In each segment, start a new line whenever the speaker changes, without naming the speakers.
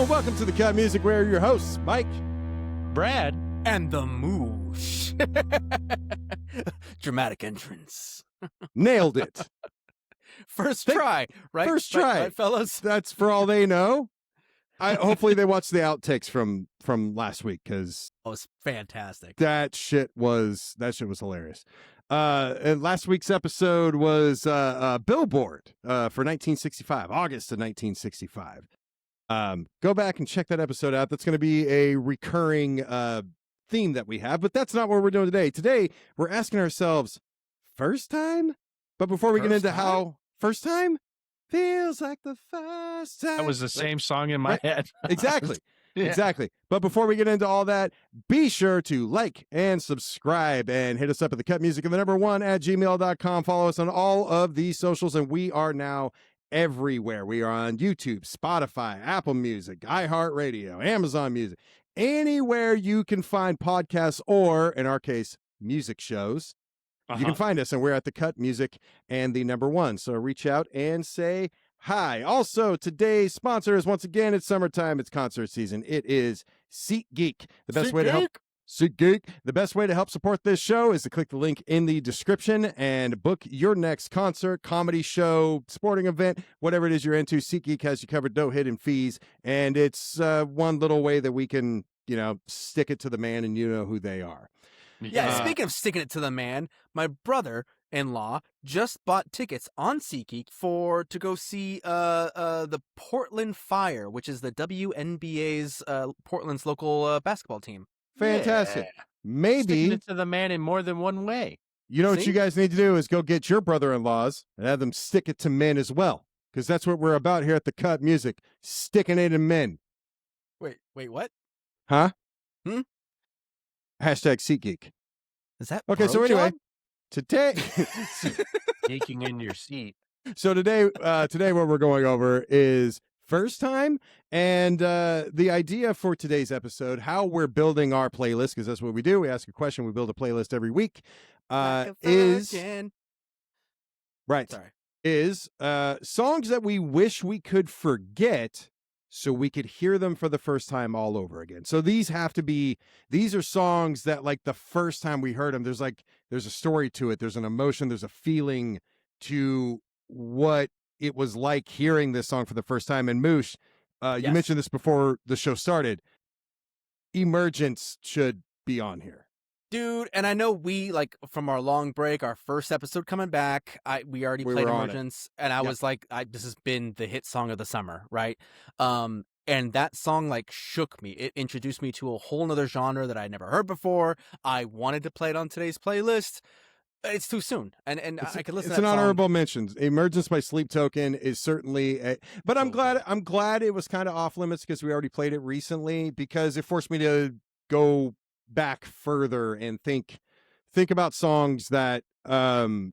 Hello, and welcome to the Cut Music. We're your hosts, Mike,
Brad,
and the Moosh. Dramatic entrance.
Nailed it.
First try, right?
First try,
right, fellas.
That's for all they know. Hopefully they watched the outtakes from last week, because
It was fantastic.
that shit was hilarious. And last week's episode was Billboard for 1965, August of 1965. Go back and check that episode out. That's going to be a recurring theme that we have, but that's not what we're doing today. Today, we're asking ourselves, first time? But before we get into how first time feels like the first time.
that was the same song in my head.
Exactly.
Yeah.
Exactly. But before we get into all that, be sure to like and subscribe and hit us up at the Cut Music and the number 1 at gmail.com. Follow us on all of these socials, and we are now everywhere. We are on YouTube, Spotify, Apple Music, iHeartRadio, Amazon Music, anywhere you can find podcasts, or in our case, music shows. You can find us, and we're at the Cut Music and the number 1. So reach out and say hi. Also, today's sponsor is, once again, it's summertime. It's concert season. It is SeatGeek. The best way to help SeatGeek. The best way to help support this show is to click the link in the description and book your next concert, comedy show, sporting event, whatever it is you're into. SeatGeek has you covered, no hidden fees, and it's one little way that we can, stick it to the man, and you know who they are.
Yeah, speaking of sticking it to the man, my brother-in-law just bought tickets on SeatGeek to go see the Portland Fire, which is the WNBA's Portland's local basketball team.
Fantastic.
Yeah.
Maybe
Sticking it to the man in more than one way.
you know what
See?
you guys need to do is go get your brother-in-laws and have them stick it to men as well, because that's what we're about here at the Cut Music, sticking it in men.
Wait, what?
Huh?
Hmm?
Hashtag SeatGeek.
Is that
Okay, so anyway, today,
Taking in your seat.
today what we're going over is first time, and the idea for today's episode, how we're building our playlist, because that's what we do. We ask a question, we build a playlist every week. Is right.
Sorry.
Is songs that we wish we could forget so we could hear them for the first time all over again. So these are songs that, like, the first time we heard them, there's a story to it. There's an emotion. There's a feeling to what it was like hearing this song for the first time. And Moosh, you
Yes.
mentioned this before the show started. Emergence should be on here.
Dude, and I know we, from our long break, our first episode coming back, we already
We
played
were on it.
Emergence, and I
Yep.
was like, this has been the hit song of the summer, right? And that song, shook me. It introduced me to a whole nother genre that I'd never heard before. I wanted to play it on today's playlist. It's too soon, and I could listen to
It's
that
an
song.
honorable mention. Emergence by Sleep Token is certainly but I'm
So
glad it was kind of off limits, because we already played it recently, because it forced me to go back further and think about songs that that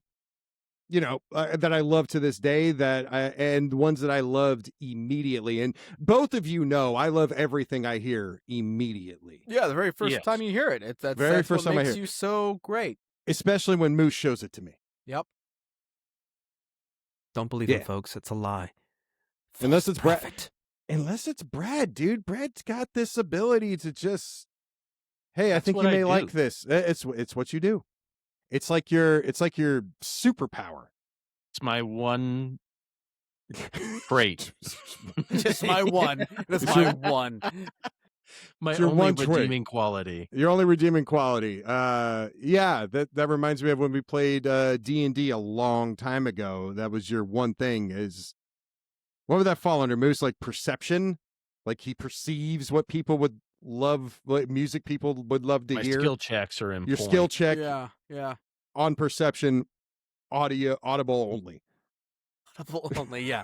I love to this day, and ones that I loved immediately. And both of you know I love everything I hear immediately.
Yeah, the very first
Yes.
time you hear it, that's
First
what
time I
makes
hear
you so great.
Especially when Moose shows it to me.
Yep. Don't believe
Yeah.
it, folks. It's a lie.
Unless
False
it's Brad.
prophet.
Unless it's Brad, dude. Brad's got this ability to just, hey, I
That's
think
what
you
I
may
do.
like this. It's what you do. It's like your superpower.
It's my one trait.
Just my one. That's
It's
my
your-
one.
My
It's your
only
one trait.
redeeming quality.
Your only redeeming quality. Yeah, that reminds me of when we played D&D a long time ago. That was your one thing. Is what would that fall under, Moose? Like perception? Like he perceives what people would love, like music people would love to
My
hear.
skill checks are in
Your
point.
skill check
Yeah.
on perception, audible only.
Only, yeah.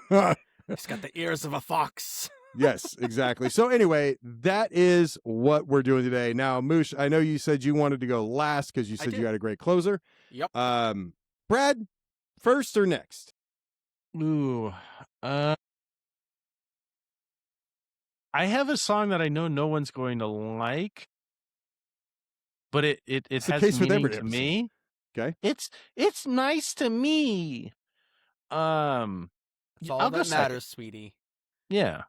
He's got the ears of a fox.
Yes, exactly. So anyway, that is what we're doing today. Now, Moosh, I know you said you wanted to go last because you
I
said you
did.
had a great closer.
Yep.
Brad, first or next?
Ooh. I have a song that I know no one's going to like, but it
the
has
case with
meaning
every
to
episode.
me.
Okay.
It's nice to me.
It's all
I'll go
that
second.
matters, sweetie.
Yeah.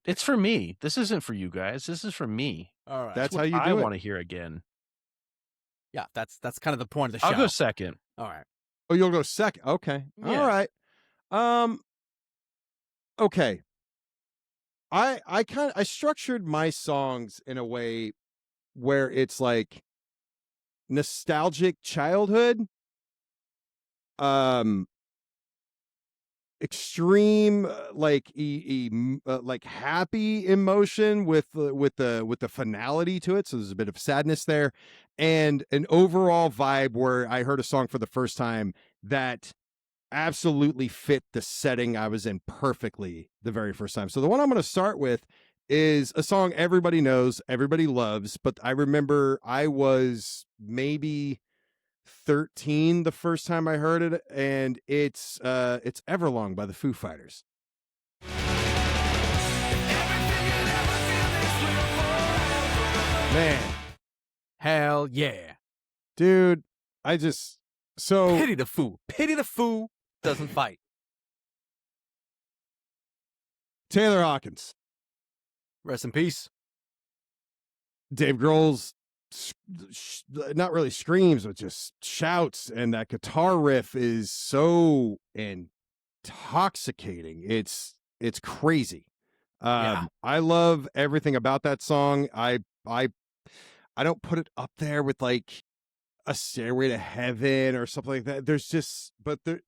It's for me. This isn't for you guys. This is for me.
All right.
That's
What
how you
I
do it.
want to hear again.
Yeah, that's kind of the point of the show.
I'll go second.
All right.
Oh, you'll go second. Okay.
Yeah.
All right. Okay. I structured my songs in a way where it's like nostalgic childhood, um extreme like happy emotion with the finality to it, so there's a bit of sadness there, and an overall vibe where I heard a song for the first time that absolutely fit the setting I was in perfectly the very first time. So the one I'm going to start with is a song everybody knows, everybody loves, but I remember I was maybe 13 the first time I heard it, and it's Everlong by the Foo Fighters. Man,
Hell yeah.
dude, I just so
Pity the Foo. Pity the Foo doesn't fight.
Taylor Hawkins,
Rest in peace.
Dave Grohl's not really screams, but just shouts, and that guitar riff is so intoxicating. It's crazy. I love everything about that song. I don't put it up there with like a Stairway to Heaven or something like that. There's just, but there,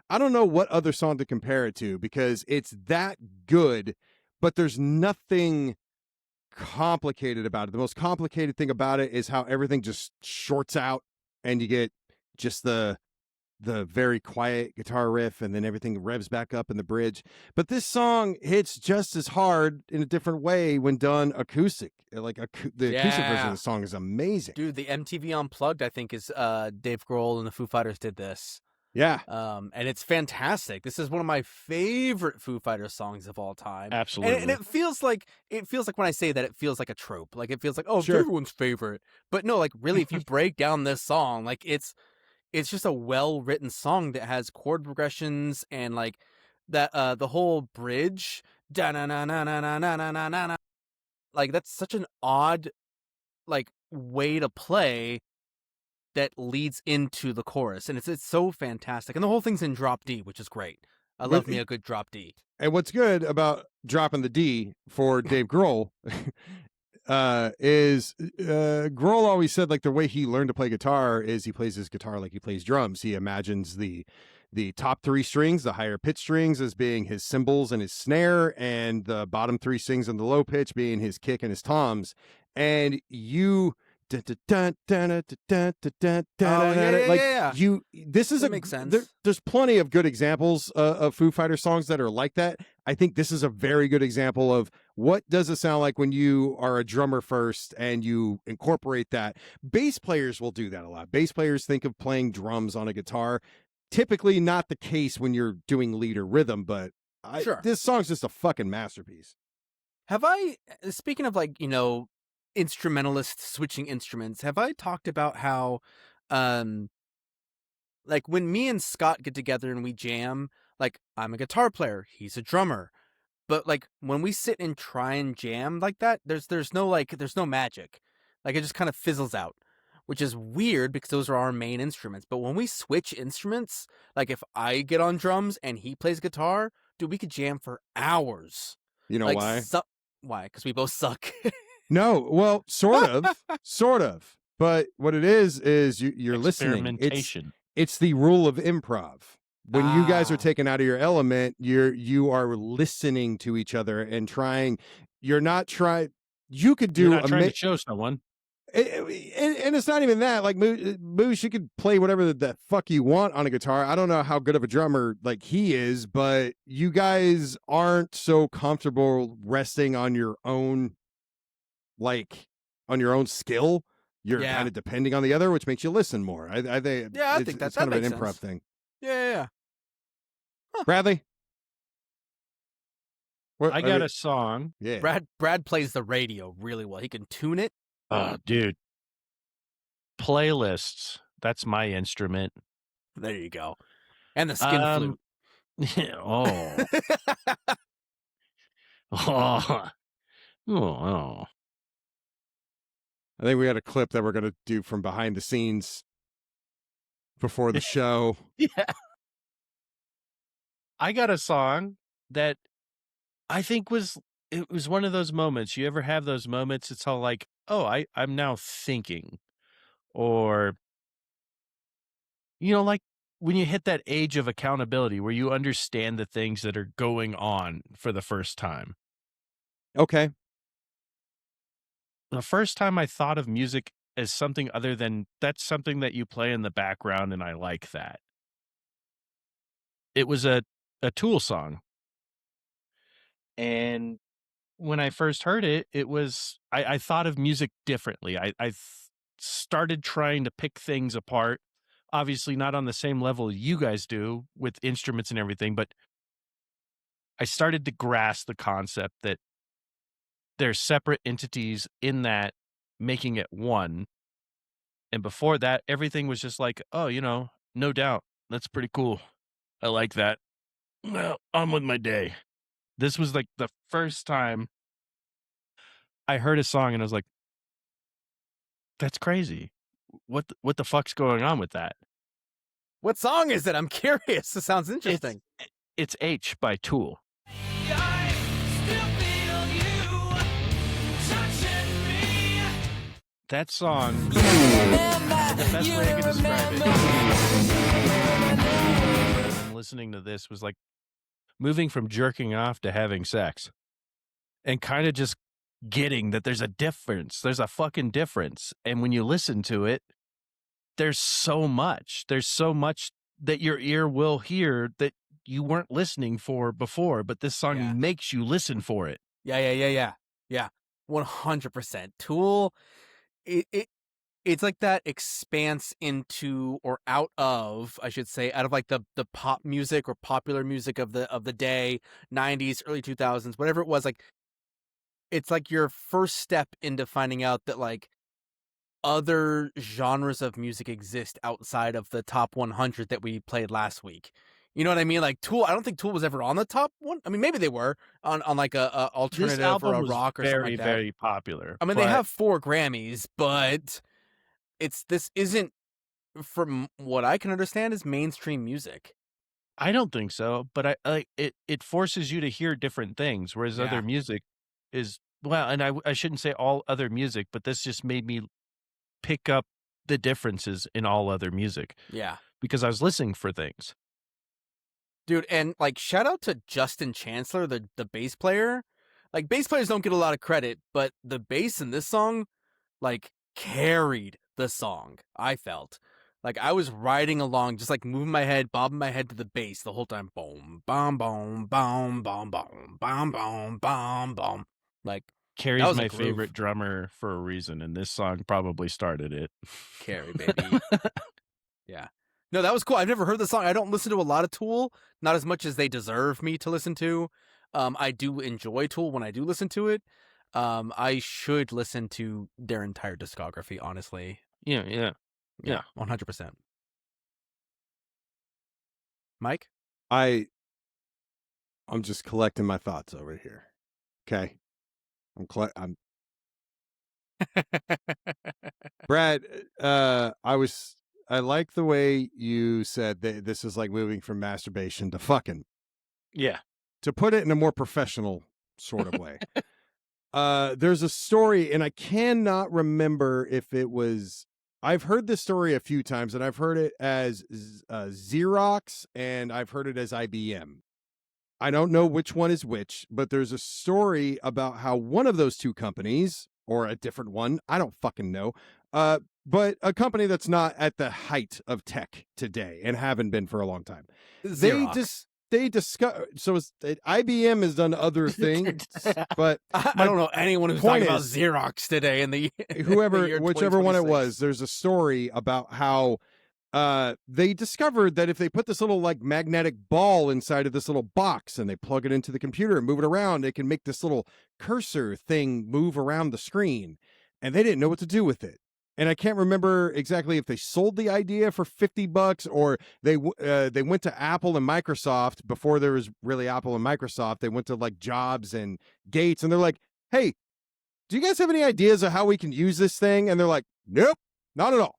I don't know what other song to compare it to because it's that good, but there's nothing complicated about it. The most complicated thing about it is how everything just shorts out and you get just the very quiet guitar riff and then everything revs back up in the bridge. But this song hits just as hard in a different way when done acoustic. Like the acoustic version of the song is amazing.
Dude, the MTV Unplugged, I think, is Dave Grohl and the Foo Fighters did this.
Yeah.
And it's fantastic. This is one of my favorite Foo Fighters songs of all time.
Absolutely.
And it feels like when I say that, it feels like a trope. Like it feels like, oh,
Sure.
it's everyone's favorite. But no, like really, if you break down this song, like it's just a well-written song that has chord progressions and like that the whole bridge, da na na na na na na na na na. Like that's such an odd like way to play that leads into the chorus, and it's so fantastic, and the whole thing's in drop D, which is great. I love me a good drop D.
And what's good about dropping the D for Dave Grohl is Grohl always said like the way he learned to play guitar is he plays his guitar like he plays drums. He imagines the top three strings, the higher pitch strings, as being his cymbals and his snare, and the bottom three strings and the low pitch being his kick and his toms. And you this is
that makes sense.
There's plenty of good examples of Foo Fighters songs that are like that. I think this is a very good example of what does it sound like when you are a drummer first and you incorporate that. Bass players will do that a lot. Bass players think of playing drums on a guitar. Typically not the case when you're doing lead or rhythm, but
Sure.
This song's just a fucking masterpiece.
Have I, speaking of like, instrumentalists switching instruments, have I talked about how, like when me and Scott get together and we jam, like I'm a guitar player, he's a drummer, but like when we sit and try and jam like that, there's no magic, like it just kind of fizzles out, which is weird because those are our main instruments. But when we switch instruments, like if I get on drums and he plays guitar, dude, we could jam for hours.
You know
like,
why?
Why? Because we both suck.
No, well, sort of. But what it is you're listening.
Experimentation.
It's the rule of improv. When you guys are taken out of your element, you are listening to each other and trying. You're not trying. You could do
You're not trying to show someone.
And it's not even that. Like Moose, you could play whatever the fuck you want on a guitar. I don't know how good of a drummer like he is, but you guys aren't so comfortable resting on your own, like on your own skill. You're kind of depending on the other, which makes you listen more. I think.
Yeah, I think that's
kind of an
makes
improv
sense.
thing.
Yeah.
Huh. Bradley,
I got a song.
Yeah,
Brad plays the radio really well. He can tune it.
Dude. Playlists. That's my instrument.
There you go. And the skin flute.
Oh. Oh. Oh.
I think we got a clip that we're going to do from behind the scenes before the show.
Yeah. I got a song that I think it was one of those moments. You ever have those moments? It's all like, oh, I'm now thinking. Or, like when you hit that age of accountability where you understand the things that are going on for the first time.
Okay.
The first time I thought of music as something other than that's something that you play in the background and I like that. It was a Tool song. And when I first heard it, it was I thought of music differently. I started trying to pick things apart. Obviously, not on the same level you guys do with instruments and everything, but I started to grasp the concept that there's separate entities in that making it one. And before that, everything was just like, oh, no doubt. That's pretty cool. I like that. Well, on with my day. This was like the first time I heard a song and I was like, that's crazy. What the fuck's going on with that?
What song is it? I'm curious. This sounds interesting.
It's H by Tool. That song, the best way I can describe it, and listening to this was like moving from jerking off to having sex. And kind of just getting that there's a difference. There's a fucking difference. And when you listen to it, there's so much. There's so much that your ear will hear that you weren't listening for before, but this song makes you listen for it.
Yeah. 100%. Tool, it's like that expanse into or out of, I should say, out of like the pop music or popular music of the day, 90s, early 2000s, whatever it was. Like, it's like your first step into finding out that like other genres of music exist outside of the top 100 that we played last week. You know what I mean? Like Tool, I don't think Tool was ever on the top one. I mean, maybe they were on like a alternative or a rock or something like that.
Very popular.
I mean, they have 4 Grammys, but this isn't, from what I can understand, is mainstream music.
I don't think so, but it forces you to hear different things, whereas other music is, well, and I shouldn't say all other music, but this just made me pick up the differences in all other music.
Yeah.
Because I was listening for things.
Dude, and like shout out to Justin Chancellor, the bass player. Like, bass players don't get a lot of credit, but the bass in this song like carried the song, I felt. Like, I was riding along, just like moving my head, bobbing my head to the bass the whole time. Boom, boom, boom, boom, boom, boom, boom, boom, boom, boom. Like,
Carrie's my favorite drummer for a reason, and this song probably started it.
Carrie, baby. Yeah. No, that was cool. I've never heard the song. I don't listen to a lot of Tool, not as much as they deserve me to listen to. I do enjoy Tool when I do listen to it. I should listen to their entire discography, honestly.
Yeah.
100%. Mike?
I'm just collecting my thoughts over here. Okay. I'm Brad, I like the way you said that this is like moving from masturbation to fucking.
Yeah.
To put it in a more professional sort of way. There's a story, and I cannot remember if it was. I've heard this story a few times, and I've heard it as Xerox, and I've heard it as IBM. I don't know which one is which, but there's a story about how one of those two companies, or a different one, I don't fucking know, but a company that's not at the height of tech today and haven't been for a long time.
Xerox.
They discuss. So IBM has done other things, but
I don't know anyone who's talking about Xerox today in the
whichever one it was. There's a story about how they discovered that if they put this little like magnetic ball inside of this little box and they plug it into the computer and move it around, it can make this little cursor thing move around the screen. And they didn't know what to do with it. and I can't remember exactly if they sold the idea for $50 or they went to Apple and Microsoft before there was really Apple and Microsoft. They went to like Jobs and Gates, and they're like, "Hey, do you guys have any ideas of how we can use this thing?" And they're like, "Nope, not at all."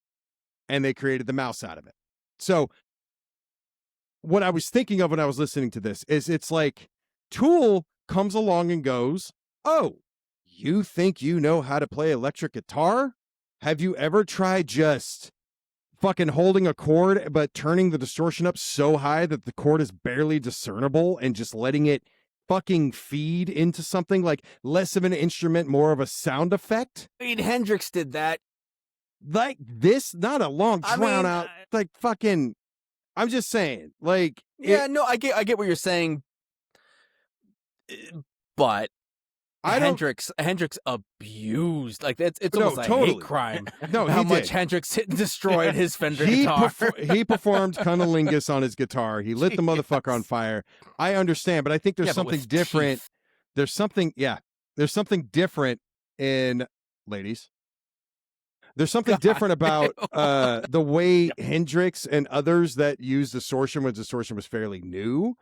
And they created the mouse out of it. So what I was thinking of when I was listening to this is it's like Tool comes along and goes, "Oh, you think you know how to play electric guitar? Have you ever tried just fucking holding a chord but turning the distortion up so high that the chord is barely discernible and just letting it fucking feed into something like less of an instrument, more of a sound effect?"
I mean, Hendrix did that.
Like this, not a long
I
drawn
mean,
out, like fucking. I'm just saying, like,
yeah, no, I get what you're saying, but
I don't.
Hendrix abused, like it's
No,
almost a
totally.
hate crime.
No,
how
he
much
did.
Hendrix hit and destroyed his Fender guitar.
He performed cunnilingus on his guitar. He lit the motherfucker on fire. I understand, but I think there's
Yeah, but
something
with
different.
teeth.
There's something, yeah. There's something different in ladies. There's something
God.
different about the way Hendrix and others that used distortion when distortion was fairly new.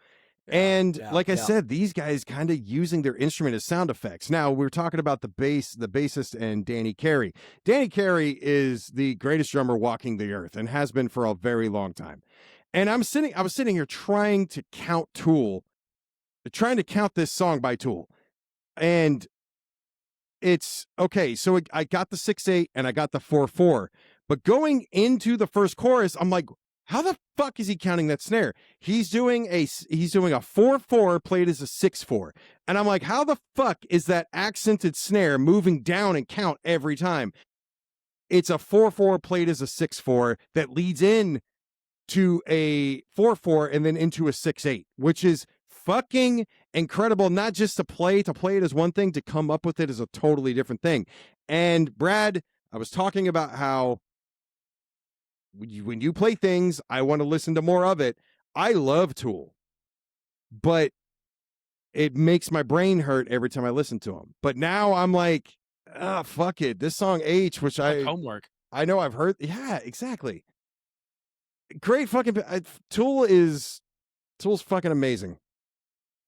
And like I said, these guys kind of using their instrument as sound effects. Now we're talking about the bassist and Danny Carey. Danny Carey is the greatest drummer walking the earth and has been for a very long time. And I was sitting here trying to count this song by Tool. And it's okay. So I got the 6/8 and I got the 4/4, but going into the first chorus, I'm like, how the fuck is he counting that snare? He's doing a 4/4 played as a 6/4. And I'm like, how the fuck is that accented snare moving down and count every time? It's a 4/4 played as a 6/4 that leads in to a 4/4 and then into a 6/8, which is fucking incredible. Not just to play it as one thing, to come up with it is a totally different thing. And Brad, I was talking about how when you play things, I want to listen to more of it. I love Tool, but it makes my brain hurt every time I listen to them. But now I'm like, fuck it. This song H, which
like homework.
I know I've heard. Yeah, exactly. Great fucking Tool's fucking amazing.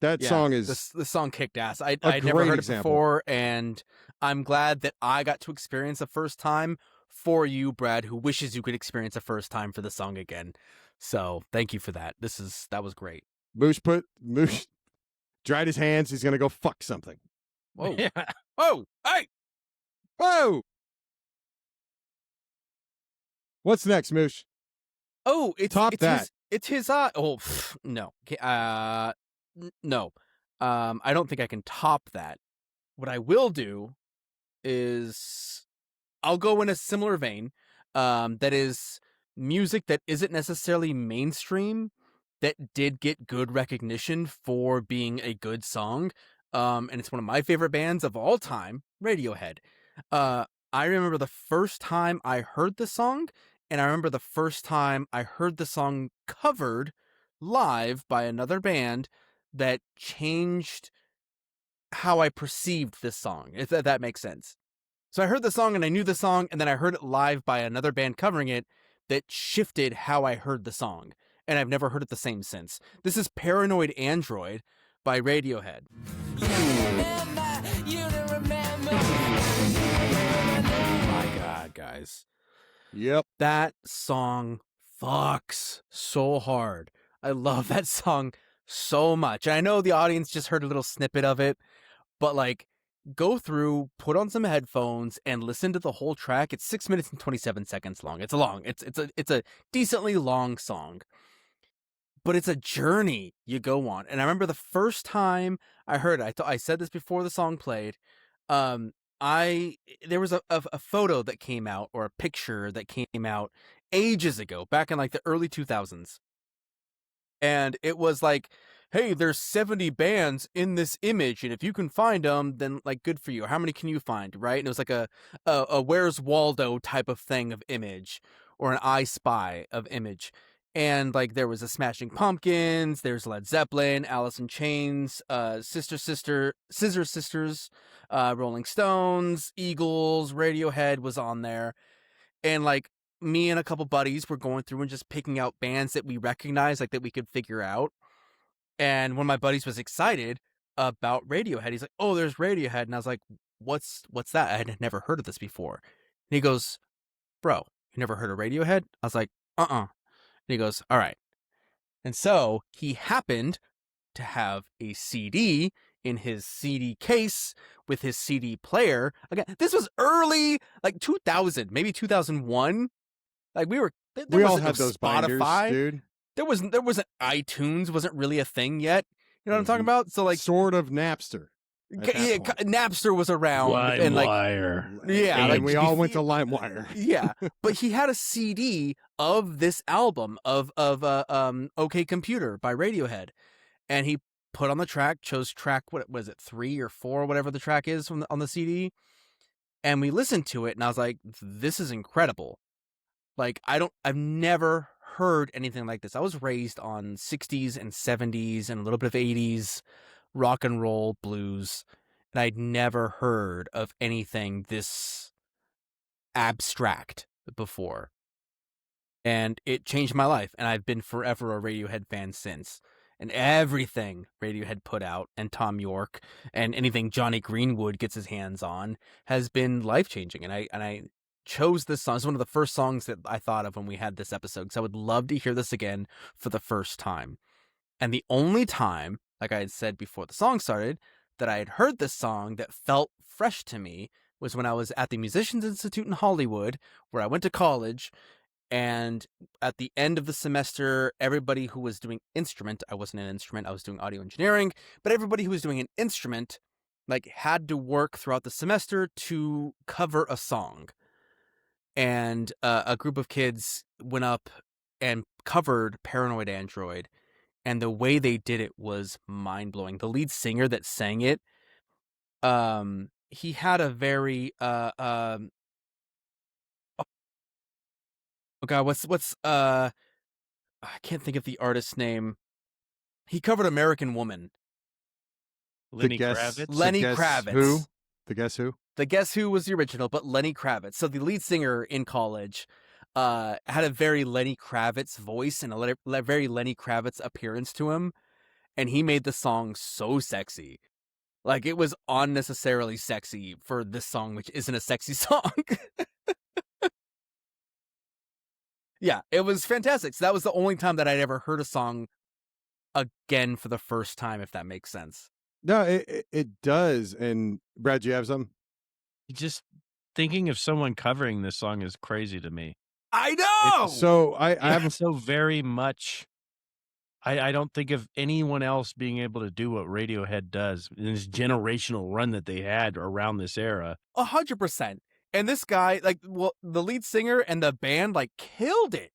That song is
this song kicked ass. I'd
great
never heard
example.
it before, and I'm glad that I got to experience the first time for you, Brad, who wishes you could experience a first time for the song again. So thank you for that. That was great.
Moosh dried his hands. He's gonna go fuck something.
Whoa.
Yeah.
Oh, hey.
Whoa. What's next, Moosh?
Oh, it's
that.
It's his oh no. No. I don't think I can top that. What I will do is I'll go in a similar vein. That is music that isn't necessarily mainstream, that did get good recognition for being a good song. And it's one of my favorite bands of all time, Radiohead. I remember the first time I heard the song, and I remember the first time I heard the song covered live by another band that changed how I perceived this song, if that makes sense. So I heard the song and I knew the song, and then I heard it live by another band covering it that shifted how I heard the song, and I've never heard it the same since. This is Paranoid Android by Radiohead. My God, guys.
Yep.
That song fucks so hard. I love that song so much. I know the audience just heard a little snippet of it, but like, go through, put on some headphones, and listen to the whole track. It's 6 minutes and 27 seconds long. It's long. It's a decently long song, but it's a journey you go on. And I remember the first time I heard it, I said this before the song played. There was a photo that came out, or a picture that came out ages ago, back in like the early 2000s. And it was like, hey, there's 70 bands in this image, and if you can find them, then like good for you. How many can you find, right? And it was like a Where's Waldo type of thing of image, or an I Spy of image. And like there was a Smashing Pumpkins, there's Led Zeppelin, Alice in Chains, Scissor Sisters, Rolling Stones, Eagles, Radiohead was on there. and like me and a couple buddies were going through and just picking out bands that we recognized, like that we could figure out. And one of my buddies was excited about Radiohead. He's like, "Oh, there's Radiohead," and I was like, "What's that? I had never heard of this before." And he goes, "Bro, you never heard of Radiohead?" I was like, "Uh-uh." And he goes, "All right." And so he happened to have a CD in his CD case with his CD player. Again, this was early, like 2000, maybe 2001. Like we
all
wasn't
had those binders,
Spotify.
dude.
There wasn't iTunes, wasn't really a thing yet. You know what I'm talking about? So like
sort of Napster.
Napster was around, and like yeah,
and
like
we all went to LimeWire.
Yeah, but he had a CD of this album of OK Computer by Radiohead, and he put on the track, chose track, what was it, 3 or 4, whatever the track is on the CD, and we listened to it, and I was like, this is incredible. Like I've never heard anything like this. I was raised on 60s and 70s and a little bit of 80s rock and roll, blues, and I'd never heard of anything this abstract before. And it changed my life, and I've been forever a Radiohead fan since. And everything Radiohead put out, and Tom York, and anything Johnny Greenwood gets his hands on, has been life-changing. And I chose this song. It's one of the first songs that I thought of when we had this episode, because I would love to hear this again for the first time. And the only time, like I had said before the song started, that I had heard this song that felt fresh to me was when I was at the Musicians Institute in Hollywood, where I went to college. And at the end of the semester, everybody who was doing instrument, I wasn't an instrument, I was doing audio engineering, but everybody who was doing an instrument like had to work throughout the semester to cover a song. And a group of kids went up and covered Paranoid Android, and the way they did it was mind-blowing. The lead singer that sang it, he had a very oh god, what's I can't think of the artist's name. He covered American Woman.
Lenny Kravitz.
Lenny Kravitz.
Who? The Guess Who?
The Guess Who was the original, but Lenny Kravitz. So the lead singer in college had a very Lenny Kravitz voice and a very Lenny Kravitz appearance to him, and he made the song so sexy. Like, it was unnecessarily sexy for this song, which isn't a sexy song. Yeah, it was fantastic. So that was the only time that I'd ever heard a song again for the first time, if that makes sense.
No, it does. And Brad, do you have some?
Just thinking of someone covering this song is crazy to me.
I know.
So I have
so very much. I don't think of anyone else being able to do what Radiohead does in this generational run that they had around this era.
100%. And this guy, like, well, the lead singer and the band, like, killed it.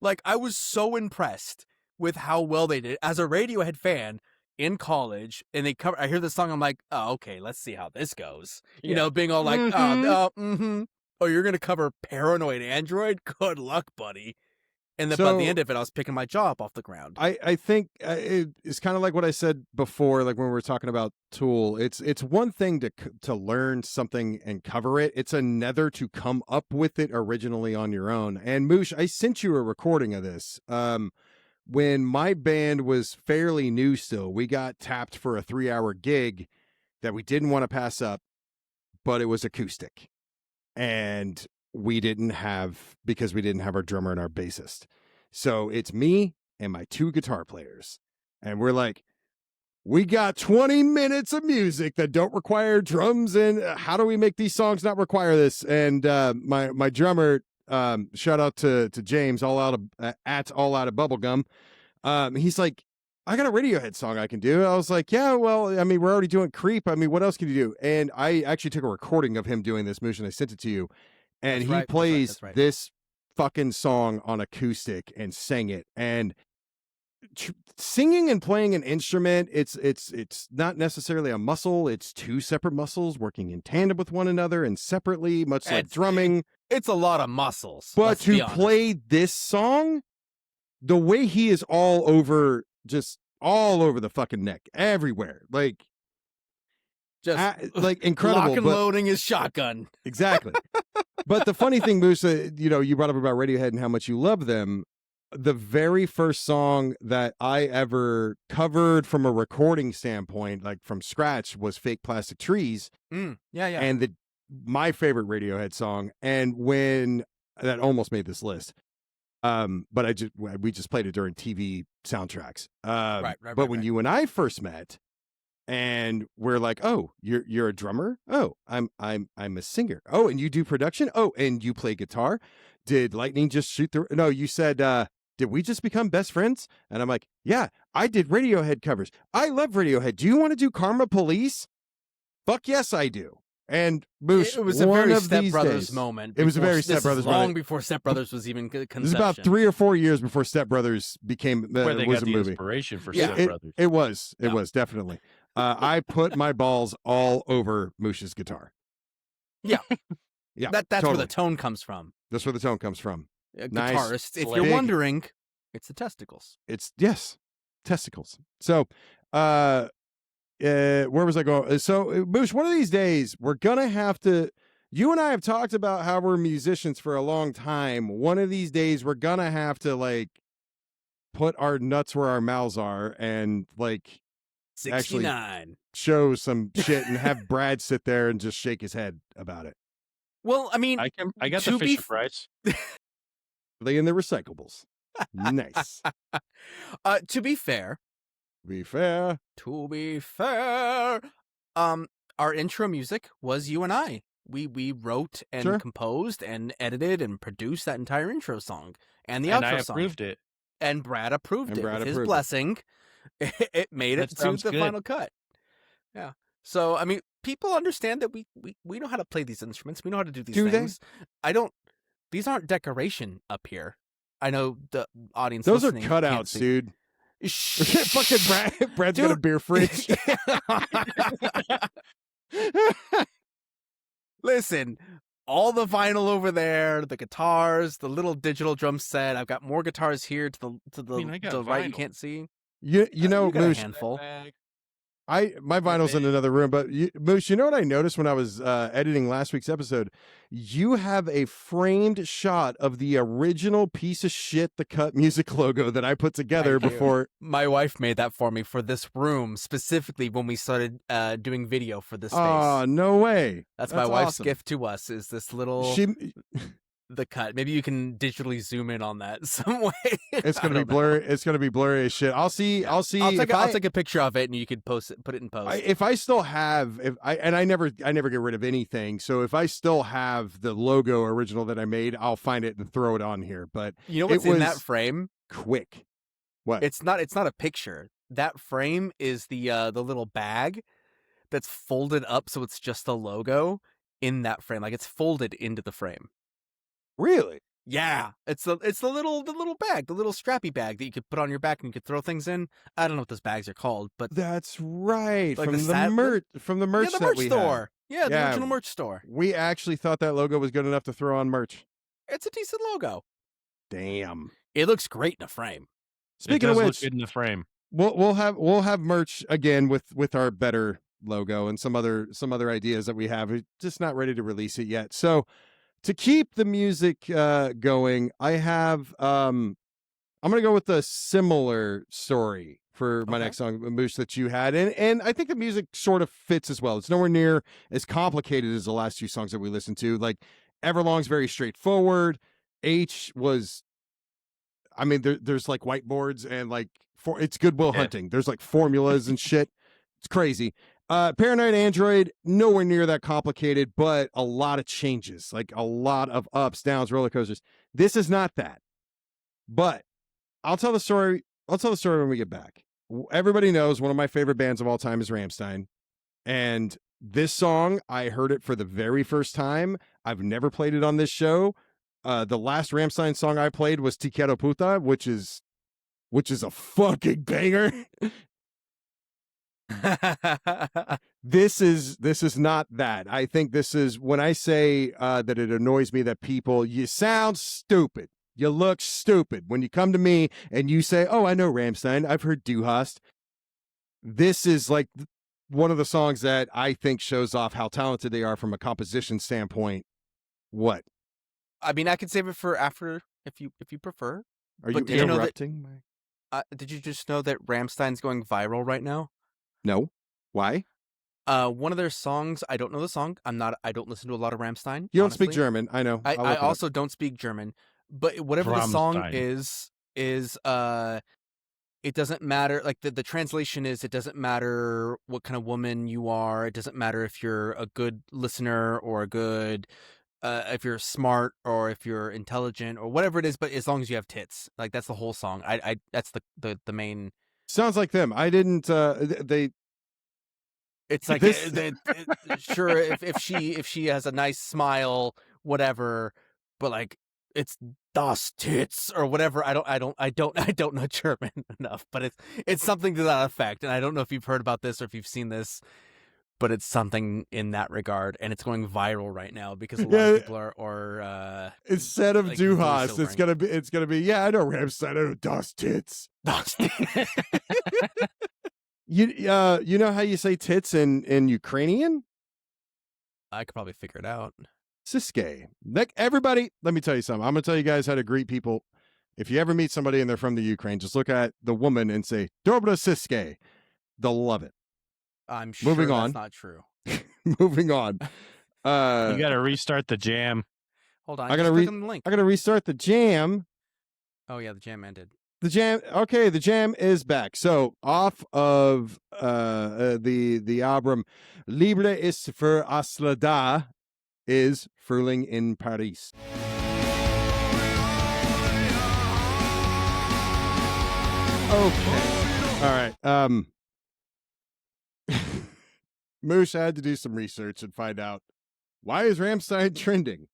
Like, I was so impressed with how well they did. As a Radiohead fan in college, and I hear this song, I'm like, oh, okay, let's see how this goes. You know, being all like, oh, you're going to cover Paranoid Android? Good luck, buddy. And then by the end of it, I was picking my jaw up off the ground.
I think it's kind of like what I said before, like when we were talking about Tool. It's one thing to learn something and cover it. It's another to come up with it originally on your own. And Moosh, I sent you a recording of this. When my band was fairly new still, we got tapped for a 3-hour gig that we didn't want to pass up, but it was acoustic. And we didn't have our drummer and our bassist. So it's me and my 2 guitar players. And we're like, we got 20 minutes of music that don't require drums. And how do we make these songs not require this? And my drummer, shout out to James, all out of Bubblegum. He's like, I got a Radiohead song I can do. I was like, yeah, well, I mean, we're already doing Creep. I mean, what else can you do? And I actually took a recording of him doing this motion. I sent it to you. And he plays this fucking song on acoustic and sang it. And singing and playing an instrument, it's not necessarily a muscle. It's 2 separate muscles working in tandem with one another and separately, much like drumming.
It's a lot of muscles.
But to play this song, the way he is all over the fucking neck, everywhere. Like,
Just
like incredible.
lock and
but,
loading his shotgun.
Exactly. But the funny thing, Moose, you brought up about Radiohead and how much you love them. The very first song that I ever covered from a recording standpoint, like from scratch, was Fake Plastic Trees.
Yeah.
And my favorite Radiohead song. And when that almost made this list. But we just played it during TV soundtracks. But when you and I first met, and we're like, oh, you're a drummer? Oh, I'm a singer. Oh, and you do production? Oh, and you play guitar? Did lightning just shoot through? No, you said, did we just become best friends? And I'm like, yeah, I did Radiohead covers. I love Radiohead. Do you want to do Karma Police? Fuck yes, I do. And Moose,
it was a very Step Brothers moment.
It was a very Step Brothers moment.
Long before Step Brothers was even conception.
It was about 3 or 4 years before Step Brothers became
where they
was
got
a
the
movie.
Inspiration for Step Brothers.
It was definitely. I put my balls all over Moose's guitar.
Yeah.
Yeah.
That's
totally.
where the tone comes from.
That's where the tone comes from.
Guitarists,
Nice,
if you're wondering, it's the testicles.
It's testicles. So, where was I going? So, Moose, one of these days we're gonna have to. You and I have talked about how we're musicians for a long time. One of these days we're gonna have to like put our nuts where our mouths are and like
69.
actually show some shit and have Brad sit there and just shake his head about it.
Well, I mean,
I got the Fisher Price.
They in the recyclables. Nice.
To be fair, our intro music was you and I. We wrote and composed and edited and produced that entire intro song and the outro
I
song.
approved it.
And Brad approved it with his blessing. It made it to the final cut. Yeah. So, I mean, people understand that we know how to play these instruments. We know how to do these things. These aren't decoration up here. I know the audience.
Those are cutouts, dude. Fucking Brad's got a beer fridge.
Listen, all the vinyl over there, the guitars, the little digital drum set. I've got more guitars here to the right. You can't see.
You know,
you got a handful.
My vinyl's in another room, but Moose, you know what I noticed when I was editing last week's episode? You have a framed shot of the original piece of shit, the Cut Music logo that I put together before.
My wife made that for me for this room, specifically when we started doing video for this space.
Oh, no way.
That's my wife's gift to us, is this little... The Cut. Maybe you can digitally zoom in on that some way.
It's gonna be blurry. It's gonna be blurry as shit. I'll see. I'll
take a picture of it, and you could put it in post.
If I still have, I never get rid of anything. So if I still have the logo original that I made, I'll find it and throw it on here. But
you know what's in that frame?
Quick. What?
It's not a picture. That frame is the little bag that's folded up, so it's just the logo in that frame. Like it's folded into the frame.
Really?
Yeah, it's the little bag, the little strappy bag that you could put on your back and you could throw things in. I don't know what those bags are called, but
that's right.
Like
from the merch
the merch store. Yeah, the original merch store.
We actually thought that logo was good enough to throw on merch.
It's a decent logo.
Damn.
It looks great in a frame.
Speaking of which,
look good in the frame.
We'll have merch again with our better logo and some other ideas that we have. We're just not ready to release it yet. So to keep the music going, I have I'm gonna go with a similar story for my next song, Moose, that you had, and I think the music sort of fits as well. It's nowhere near as complicated as the last two songs that we listened to. Like Everlong's very straightforward. H was, I mean, there's like whiteboards and like it's Goodwill Hunting. There's like formulas and shit. It's crazy. Paranoid Android, nowhere near that complicated, but a lot of changes, like a lot of ups, downs, roller coasters. This is not that. But I'll tell the story when we get back. Everybody knows one of my favorite bands of all time is Rammstein. And this song, I heard it for the very first time. I've never played it on this show. The last Rammstein song I played was Te Quiero Puta, which is a fucking banger. This is not that. I think this is when I say that it annoys me that you sound stupid. You look stupid when you come to me and you say, "Oh, I know Rammstein. I've heard Du Hast." This is like one of the songs that I think shows off how talented they are from a composition standpoint. What?
I mean, I could save it for after if you prefer.
Are
But
you
did you know that-
interrupting?
Did you just know that Rammstein's going viral right now?
No. Why?
One of their songs, I don't know the song. I don't listen to a lot of Rammstein.
You don't speak
honestly.
German. I know.
I
I'll look it up.
also don't speak German, but whatever the song
Rammstein.
is it doesn't matter. Like the translation is, it doesn't matter what kind of woman you are. It doesn't matter if you're a good listener or a good, if you're smart or if you're intelligent or whatever it is. But as long as you have tits, like that's the whole song. I that's the main.
Sounds like them. I didn't. They.
It's like
This-
sure if she has a nice smile, whatever, but like it's das tits or whatever. I don't know German enough, but it's something to that effect. And I don't know if you've heard about this or if you've seen this, but it's something in that regard, and it's going viral right now because a lot of people are
Instead of
like,
Du
voice
hast, it's gonna be. Yeah, I know Rammstein. I know Das Tits. You know how you say tits in Ukrainian?
I could probably figure it out.
Siske. Like everybody, let me tell you something. I'm gonna tell you guys how to greet people. If you ever meet somebody and they're from the Ukraine, just look at the woman and say Dobra Siske. They'll love it.
I'm sure
Moving
that's
on.
not true.
Moving on.
You got to restart the jam.
Hold on,
I gotta
just click on the link.
I gotta restart the jam.
Oh yeah, the jam ended.
The jam. Okay, the jam is back. So off of the album Libre ist für Aslada is Fruhling in Paris. Okay. All right. Moosh, I had to do some research and find out why is Rammstein trending.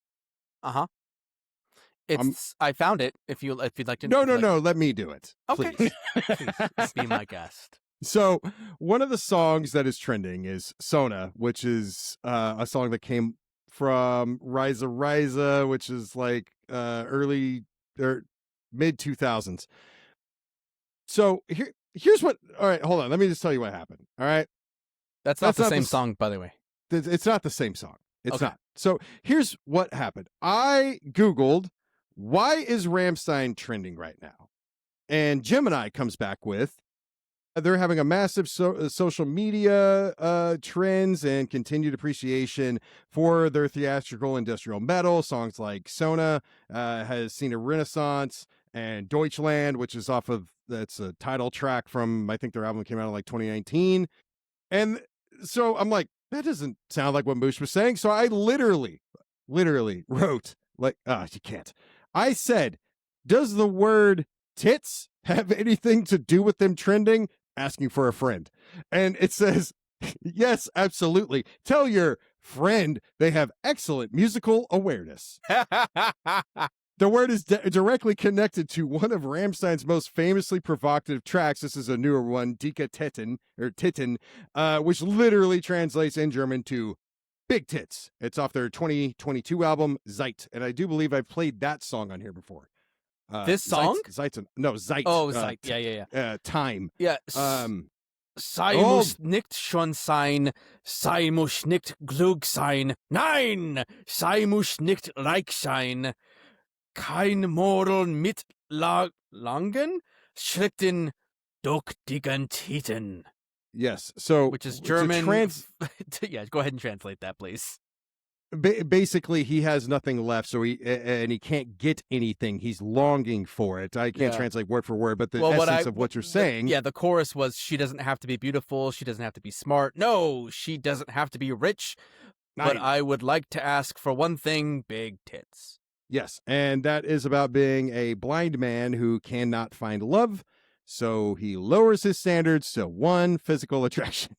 It's I found it. If you'd like to.
No.
like-
Let me do it.
Okay.
Please.
Please be my guest.
So one of the songs that is trending is Sona, which is a song that came from Risa, which is like early or mid 2000s. So here's what. All right, hold on. Let me just tell you what happened. All right,
That's not
That's
the
not
same
the s-
song, by the way.
it's not the same song. It's
Okay.
not. So here's what happened. I Googled why is Rammstein trending right now, and Gemini comes back with they're having a massive social media trends and continued appreciation for their theatrical industrial metal. Songs like Sona has seen a renaissance, and Deutschland, which is that's a title track from, I think their album came out in like 2019. And so I'm like, that doesn't sound like what Moosh was saying. So I literally wrote like, you can't. I said, does the word tits have anything to do with them trending? Asking for a friend. And it says, yes, absolutely. Tell your friend they have excellent musical awareness. The word is directly connected to one of Rammstein's most famously provocative tracks. This is a newer one, Dicke Titten, or Titten, which literally translates in German to big tits. It's off their 2022 album, Zeit. And I do believe I've played that song on here before.
This song?
Zeit. No, Zeit.
Oh, Zeit. Yeah.
Time.
Yeah. Sei
Oh.
muss nicht schon sein, sei muss nicht klug sein. Nein, sei muss nicht reich sein. Kein Moral mit langen Schritten durch die Titen.
Yes. So,
Which is
to
German. Yeah, go ahead and translate that, please.
Basically, he has nothing left, so he can't get anything. He's longing for it. I can't
Yeah.
translate word for word, but the
Well,
essence of what you're saying.
Yeah, the chorus was, she doesn't have to be beautiful, she doesn't have to be smart. No, she doesn't have to be rich, but I would like to ask for one thing, big tits.
Yes, and that is about being a blind man who cannot find love, so he lowers his standards to one physical attraction.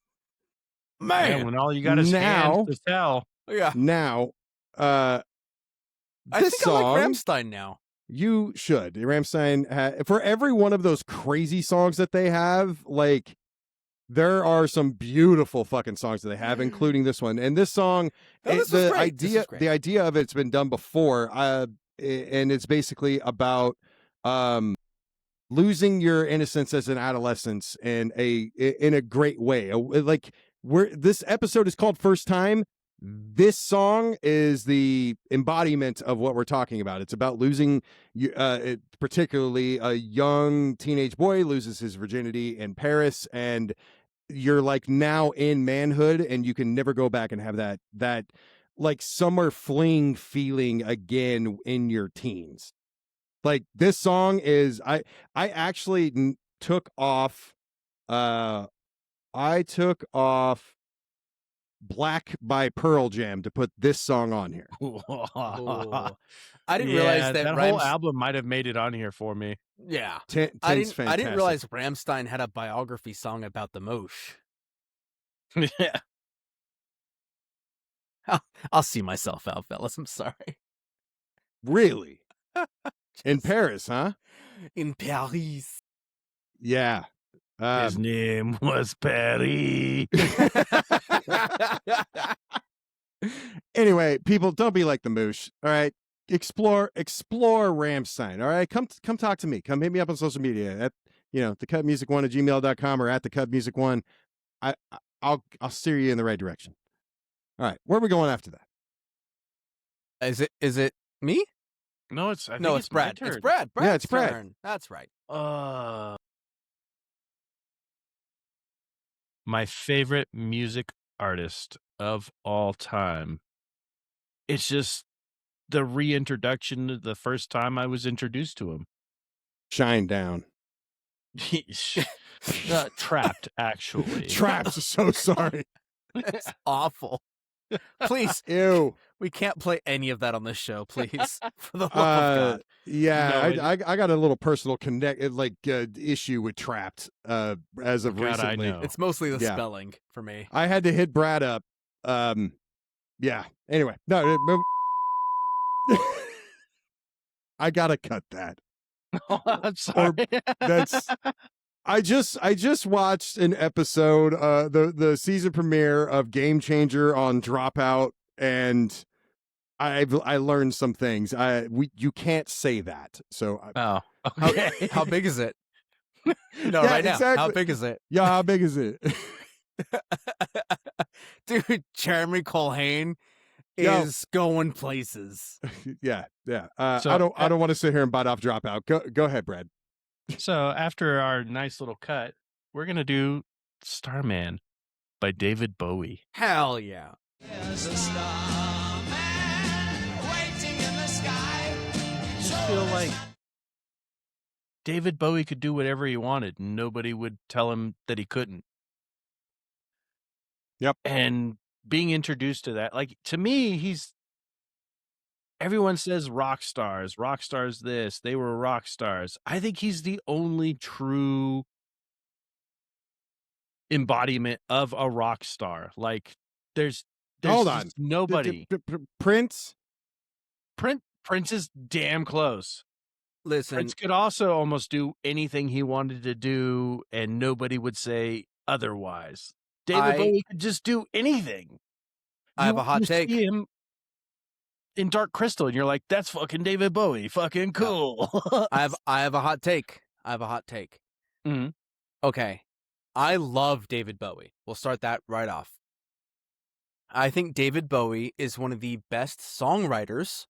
Man, when all you got is
Now-
hands to tell.
Yeah.
Now,
I
this
think
song,
I like Rammstein now.
you should. Rammstein, for every one of those crazy songs that they have, like, there are some beautiful fucking songs that they have, including this one. And this song,
Oh, this was great. This was great.
the idea of it's been done before, and it's basically about losing your innocence as an adolescent in a great way. Like this episode is called First Time. This song is the embodiment of what we're talking about. It's about losing, particularly a young teenage boy loses his virginity in Paris, and you're like now in manhood, and you can never go back and have that like summer fling feeling again in your teens. Like this song is, I actually took off, I took off Black by Pearl Jam to put this song on here.
Ooh. I didn't realize that
whole album might have made it on here for me.
Yeah,
I
didn't realize Rammstein had a biography song about the Mosh.
Yeah.
I'll see myself out, fellas. I'm sorry.
Really? In Paris, huh?
In Paris.
Yeah.
His name was Perry.
Anyway, people, don't be like the Moosh. All right. Explore Rammstein. All right. Come talk to me. Come hit me up on social media at thecutmusic1@gmail.com or at thecutmusic1. I'll steer you in the right direction. All right. Where are we going after that?
Is it me?
No, it's Brad.
It's Brad. Brad's
yeah, it's Brad.
turn. That's right.
My favorite music artist of all time. It's just the reintroduction the first time I was introduced to him.
Shine Down.
Trapped, actually.
Trapped. So sorry.
It's awful. Please.
Ew.
We can't play any of that on this show, please. For the love of God.
Yeah,
No,
I got a little personal issue with Trapped as of
God,
recently.
I know.
It's mostly the spelling for me.
I had to hit Brad up. Yeah. Anyway, no. I gotta cut that.
I'm sorry.
I just watched an episode, the season premiere of Game Changer on Dropout, and I learned some things. You can't say that. So
okay.
How big is it? No,
yeah,
right now.
Exactly.
How big is it?
Yeah, how big is it?
Dude, Jeremy Colhane is going places.
Yeah.
So,
I don't want to sit here and bite off Dropout. Go ahead, Brad.
So after our nice little cut, we're gonna do Starman by David Bowie.
Hell yeah.
There's a starman waiting in the sky.
I just feel like David Bowie could do whatever he wanted, and nobody would tell him that he couldn't.
Yep.
And being introduced to that, like, to me, everyone says rock stars this, they were rock stars. I think he's the only true embodiment of a rock star. Like, there's
Hold on.
Nobody.
Prince
is damn close.
Listen,
Prince could also almost do anything he wanted to do, and nobody would say otherwise. David Bowie could just do anything.
I have a hot take.
See him in Dark Crystal, and you're like, "That's fucking David Bowie, fucking cool."
I have a hot take.
Mm-hmm.
Okay, I love David Bowie. We'll start that right off. I think David Bowie is one of the best songwriters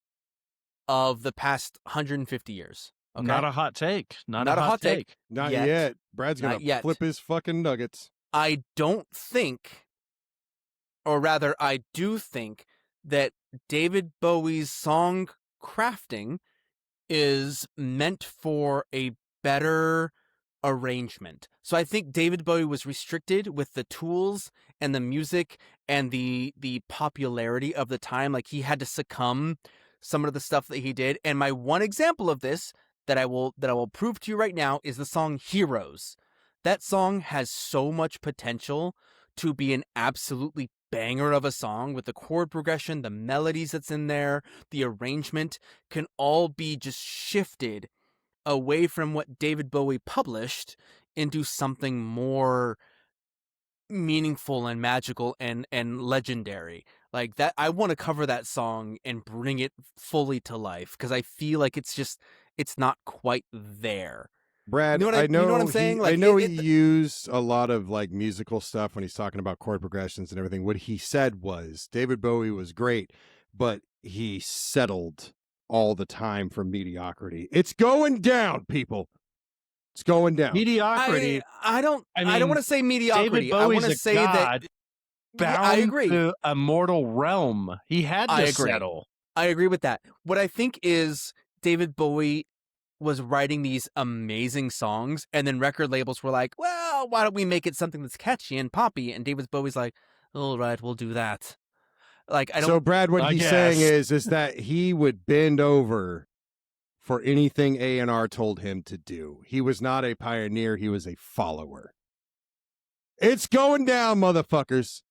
of the past 150 years. Okay?
Not a hot take. Not
a
a hot take.
Not
Yet.
yet. Brad's gonna
Not yet.
flip his fucking nuggets.
I don't think, or rather, I do think that David Bowie's song crafting is meant for a better arrangement. So I think David Bowie was restricted with the tools and the music and the popularity of the time. Like, he had to succumb some of the stuff that he did. And my one example of this that I will prove to you right now is the song Heroes. That song has so much potential to be an absolutely banger of a song, with the chord progression, the melodies that's in there, the arrangement can all be just shifted away from what David Bowie published into something more meaningful and magical and legendary. Like that, I want to cover that song and bring it fully to life, because I feel like it's not quite there.
Brad,
You know
I know
you know what I'm saying?
I
Like,
know he used a lot of like musical stuff when he's talking about chord progressions and everything. What he said was David Bowie was great, but he settled all the time for mediocrity. It's going down, people. It's going down.
Mediocrity.
I don't
I
want
mean,
to say
David
mediocrity. I want
Bowie's
to
a
say that
god
I
bound
agree.
to a mortal realm. He had
I
to
agree.
settle.
I agree with that. What I think is David Bowie was writing these amazing songs, and then record labels were like, well, why don't we make it something that's catchy and poppy? And David Bowie's like, all right, we'll do that. Like, I don't.
So Brad, what
I
he's saying
guess.
is that he would bend over for anything A&R told him to do. He was not a pioneer, he was a follower. It's going down, motherfuckers.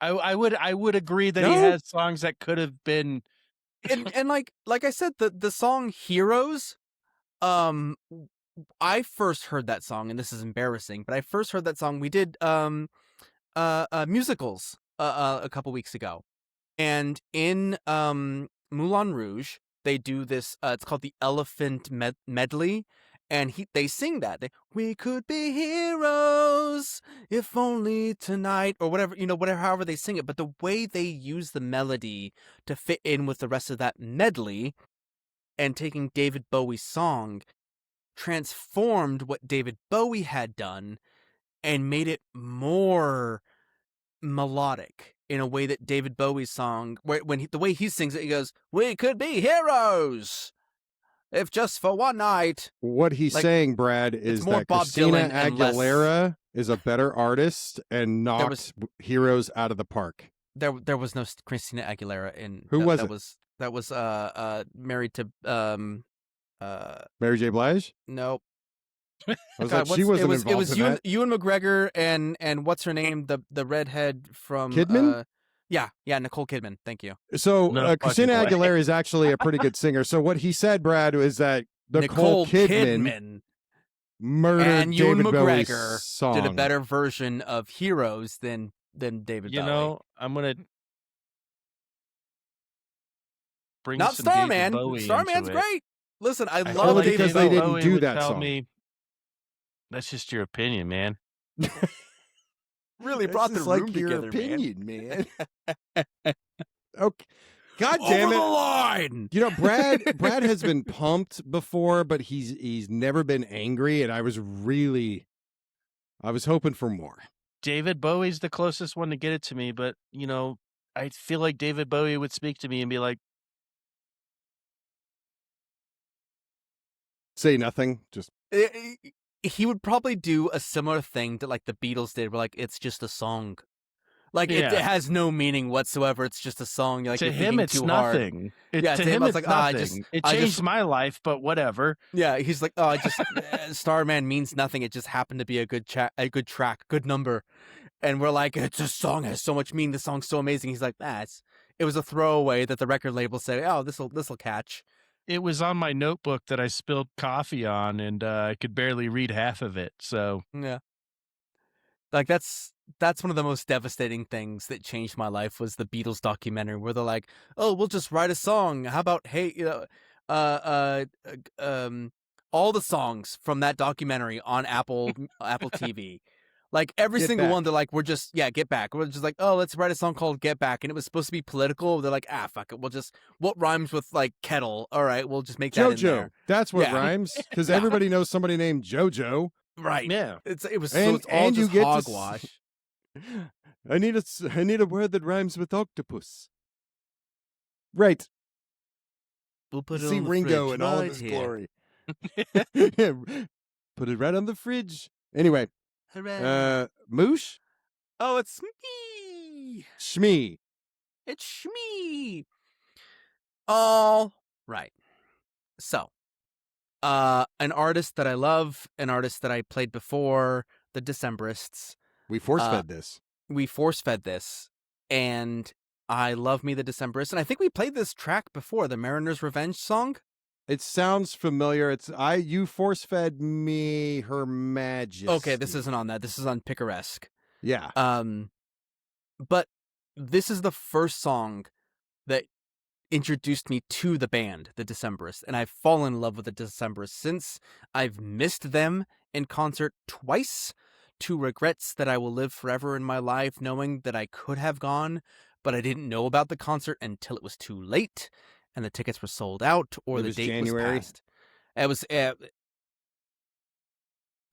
I would agree that he
No?
has songs that could have been.
and like I said, the song Heroes, I first heard that song, and this is embarrassing, but I first heard that song. We did musicals a couple weeks ago, and in Moulin Rouge they do this. It's called the Elephant Medley, and they sing that. We could be heroes if only tonight, or whatever, whatever, however they sing it. But the way they use the melody to fit in with the rest of that medley, and taking David Bowie's song, transformed what David Bowie had done and made it more melodic in a way that David Bowie's song, the way he sings it, he goes, "We could be heroes if just for one night."
What he's
Like,
saying, Brad, is
more
that
Bob
Christina
Dylan and less-
Aguilera is a better artist and knocked Heroes out of the park.
There was no Christina Aguilera in.
Who was
that
it?
That was married to
Mary J. Blige?
nope.
I was
God,
like, she wasn't involved
it was
in
Ewan,
that.
Ewan McGregor and what's her name, the redhead from
Kidman?
yeah, Nicole Kidman. Thank you.
So
No
Christina
fucking way.
Aguilera is actually a pretty good singer. So what he said, Brad, is that
Nicole Kidman
murdered
and Ewan
David Bowie's
McGregor
song.
did a better version of Heroes than David
You
Bowie.
know, I'm gonna bring
Not
some David
Starman.
Bowie
Starman's
into it.
great. Listen, I
feel
love
like
David
because they
Bowie.
didn't do
would
that
tell
song.
me, that's just your opinion, man.
Really
That's
brought the
just
room
like your
together,
opinion, man. Okay. God damn
Over
it.
the line.
You know, Brad has been pumped before, but he's never been angry, and I was hoping for more.
David Bowie's the closest one to get it to me, but I feel like David Bowie would speak to me and be like,
Say nothing. Just
He would probably do a similar thing to like the Beatles did, where like it's just a song. Like it
Yeah.
has no meaning whatsoever. It's just a song. Like
to
you're
him,
thinking
it's
too hard.
nothing.
Yeah,
To
to him,
him,
I
it's
was like,
nothing. It
I
changed
just-
my life, but whatever.
Yeah, he's like, oh, I just Starman means nothing. It just happened to be a good track, good number. And we're like, it's a song, it has so much meaning. The song's so amazing. He's like, it was a throwaway that the record label said, oh, this'll catch.
It was on my notebook that I spilled coffee on, and I could barely read half of it. So
Yeah. Like that's one of the most devastating things that changed my life was the Beatles documentary where they're like, "Oh, we'll just write a song. How about all the songs from that documentary on Apple TV." Like every
Get
single
Back.
one, they're like, Get Back. We're just like, oh, let's write a song called Get Back. And it was supposed to be political. They're like, fuck it. What rhymes with like kettle? All right, we'll just make that in
JoJo.
there.
That's what
Yeah.
rhymes. Because
Yeah.
everybody knows somebody named JoJo.
Right.
yeah,
It's
And-
it's all
and you
just
get to
hogwash.
I need a word that rhymes with octopus. Right.
We'll put it
See
on the
Ringo
fridge
in all of
right
his
here.
glory. Put it right on the fridge. Anyway,
Hooray.
Moosh?
Oh, it's me.
Shmee.
It's me. All right. So, an artist that I love, an artist that I played before, the Decemberists.
We force-fed this.
We force-fed this, and I love me the Decemberists, and I think we played this track before, the Mariner's Revenge song.
It sounds familiar. You force-fed me Her Majesty.
Okay, this isn't on that. This is on Picaresque.
Yeah.
But this is the first song that introduced me to the band, the Decemberists, and I've fallen in love with the Decemberists since. I've missed them in concert twice, two regrets that I will live forever in my life, knowing that I could have gone, but I didn't know about the concert until it was too late, and the tickets were sold out, or
It
the
was
date
January?
was passed. It was,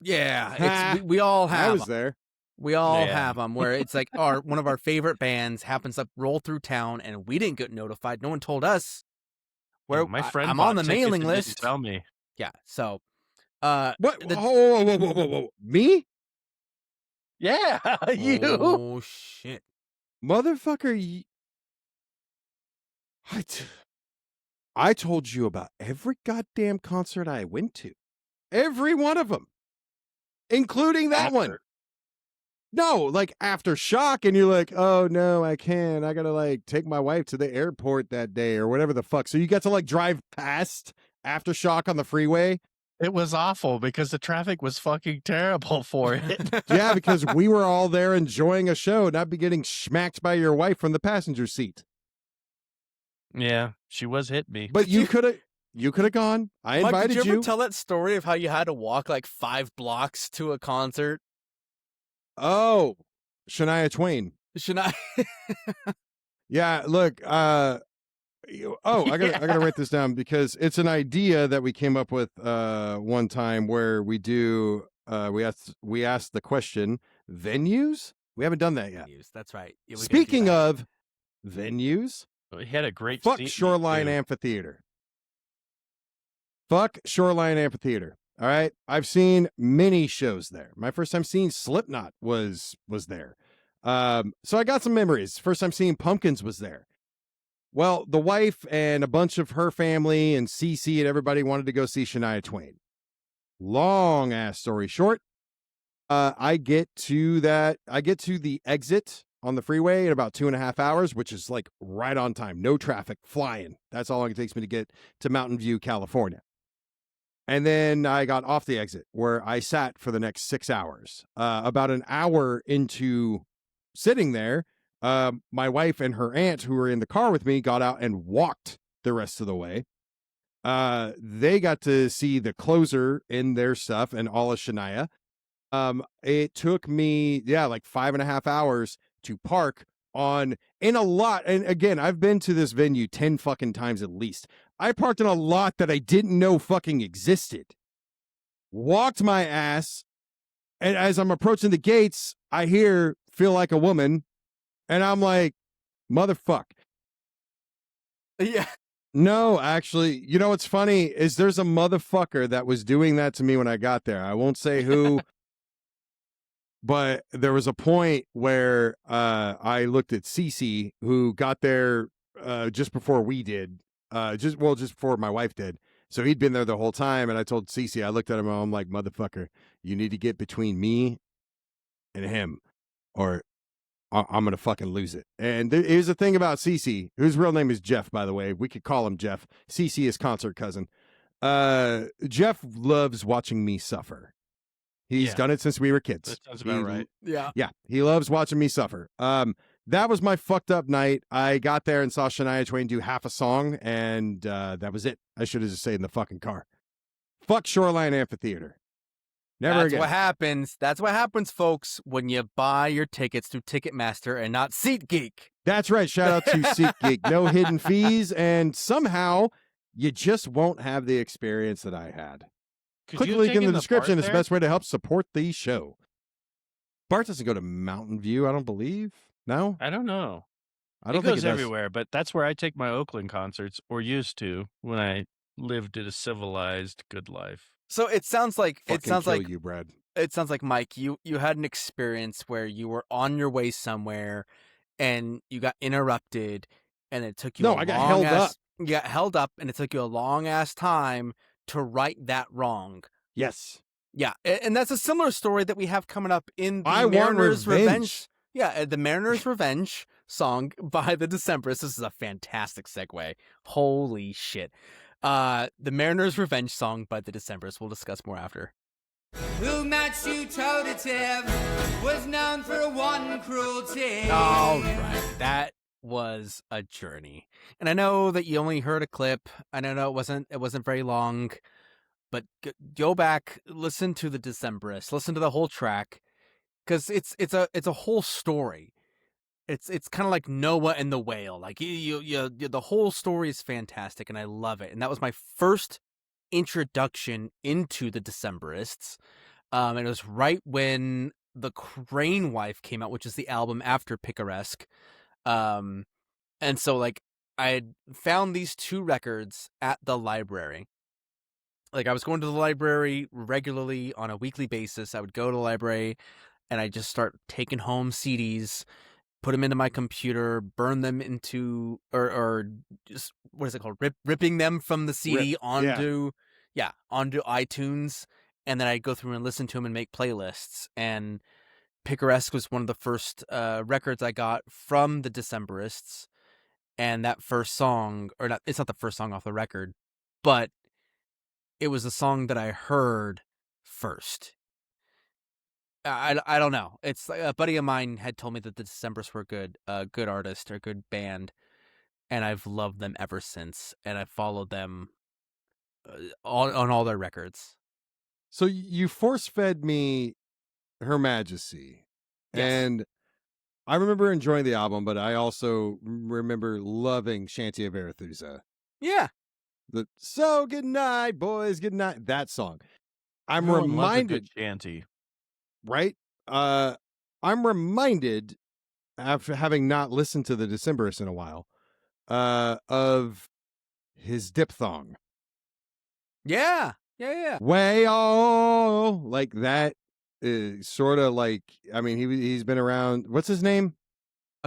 yeah, we all have
I was
'em.
there.
We all
Yeah.
have them, where it's like one of our favorite bands happens to roll through town, and we didn't get notified. No one told us. Where
My friend
I'm
bought
on the
tickets
mailing
and didn't
list.
tell me.
Yeah, so
What?
the-
Whoa. Me?
Yeah, you.
Oh shit!
Motherfucker. I told you about every goddamn concert I went to. Every one of them. Including that one. No, like Aftershock, and you're like, oh no, I can't. I gotta like take my wife to the airport that day or whatever the fuck. So you get to like drive past Aftershock on the freeway.
It was awful because the traffic was fucking terrible for it.
Yeah, because we were all there enjoying a show, not be getting smacked by your wife from the passenger seat.
Yeah, she was hit me.
But you could have gone. I
Mike,
invited
did you ever tell that story of how you had to walk like 5 blocks to a concert?
Oh, Shania Twain.
Should I?
Yeah, look, I gotta write this down because it's an idea that we came up with one time where we asked the question, venues? We haven't done that yet.
That's right. Yeah, we gotta do
Speaking
that.
of venues,
He had a great
fuck
statement,
Shoreline
too.
Amphitheater. Fuck Shoreline Amphitheater. All right. I've seen many shows there. My first time seeing Slipknot was there. So I got some memories. First time seeing Pumpkins was there. Well, the wife and a bunch of her family and Cece and everybody wanted to go see Shania Twain. Long ass story short. I get to the exit on the freeway in about 2.5 hours, which is like right on time. No traffic, flying. That's how long it takes me to get to Mountain View, California. And then I got off the exit where I sat for the next 6 hours. About an hour into sitting there, my wife and her aunt, who were in the car with me, got out and walked the rest of the way. They got to see the closer in their stuff and all of Shania. It took me, like 5.5 hours to park in a lot. And again, I've been to this venue 10 fucking times at least. I parked in a lot that I didn't know fucking existed. Walked my ass. And as I'm approaching the gates, I hear "Feel Like a Woman." And I'm like, motherfuck.
Yeah.
No, actually, you know what's funny is there's a motherfucker that was doing that to me when I got there. I won't say who. But there was a point where I looked at Cece, who got there just before we did, just before my wife did. So he'd been there the whole time, and I told Cece, I looked at him, and I'm like, motherfucker, you need to get between me and him, or I'm gonna fucking lose it. And here's the thing about Cece, whose real name is Jeff, by the way. We could call him Jeff. Cece is concert cousin. Jeff loves watching me suffer. He's done it since we were kids.
That sounds about right.
Yeah.
Yeah, he loves watching me suffer. That was my fucked up night. I got there and saw Shania Twain do half a song, and that was it. I should have just stayed in the fucking car. Fuck Shoreline Amphitheater. Never
That's
again.
what happens. That's what happens, folks, when you buy your tickets through Ticketmaster and not SeatGeek.
That's right. Shout out to SeatGeek. No hidden fees, and somehow you just won't have the experience that I had. Click the link in the description. It's the best way to help support the show. Bart doesn't go to Mountain View, I don't believe. No?
I don't know.
I don't
It
think
goes
it does.
everywhere, but that's where I take my Oakland concerts, or used to, when I lived a civilized, good life.
So it sounds like
Fucking kill you, Brad.
it sounds like, Mike, you had an experience where you were on your way somewhere and you got interrupted, and it took you
No, I got held up.
You got held up, and it took you a long ass time to right that wrong.
Yes.
Yeah, and that's a similar story that we have coming up in the
I want
Mariners'
revenge.
Yeah, the Mariners' Revenge song by the Decemberists. This is a fantastic segue. Holy shit. The Mariners' Revenge song by the Decemberists. We'll discuss more after.
Who matched you toe to tip was known for one cruelty.
All right, was a journey. And I know that you only heard a clip. I know it wasn't very long, but go back, listen to the Decemberists, listen to the whole track, because it's a whole story. It's kind of like Noah and the whale. Like the whole story is fantastic, and I love it. And that was my first introduction into the Decemberists. And it was right when The Crane Wife came out, which is the album after Picaresque. And so like I had found these two records at the library. Like I was going to the library regularly on a weekly basis. I would go to the library and I just start taking home CDs, put them into my computer, burn them into, or just, what is it called? Ripping them from the CD onto iTunes. And then I'd go through and listen to them and make playlists. And Picaresque was one of the first records I got from the Decemberists. And that first song, or not, it's not the first song off the record, but it was the song that I heard first. I don't know. It's like a buddy of mine had told me that the Decemberists were good artist or good band, and I've loved them ever since. And I've followed them on all their records.
So you force-fed me Her Majesty.
Yes.
And I remember enjoying the album, but I also remember loving Shanty of Arethusa.
Yeah.
So good night, boys, good night. That song. I'm
Everyone loves a
reminded,
good shanty.
right? I'm reminded, after having not listened to the Decemberists in a while, of his diphthong.
Yeah.
Way all like that. Sort of like, I mean, he's been around. What's his name?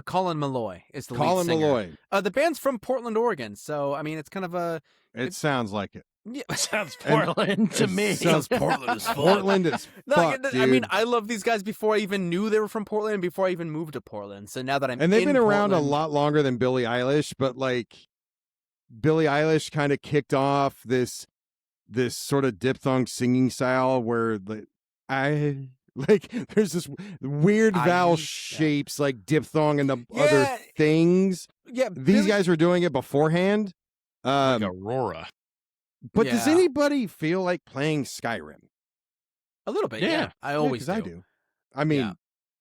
Colin Malloy is the
Colin
lead singer.
Malloy.
The band's from Portland, Oregon. So I mean, it's kind of a.
It sounds like it.
Yeah.
Sounds Portland to me.
Sounds Portland as fuck. Portland as fuck, dude.
I mean, I love these guys before I even knew they were from Portland, before I even moved to Portland. So now that I'm
and they've
in
been around
Portland,
a lot longer than Billie Eilish, but like Billie Eilish kind of kicked off this sort of diphthong singing style where there's this weird vowel shapes like diphthong and the other things.
Yeah,
these guys were doing it beforehand.
Like Aurora.
But does anybody feel like playing Skyrim?
A little bit,
Yeah.
I always do.
I do. I mean,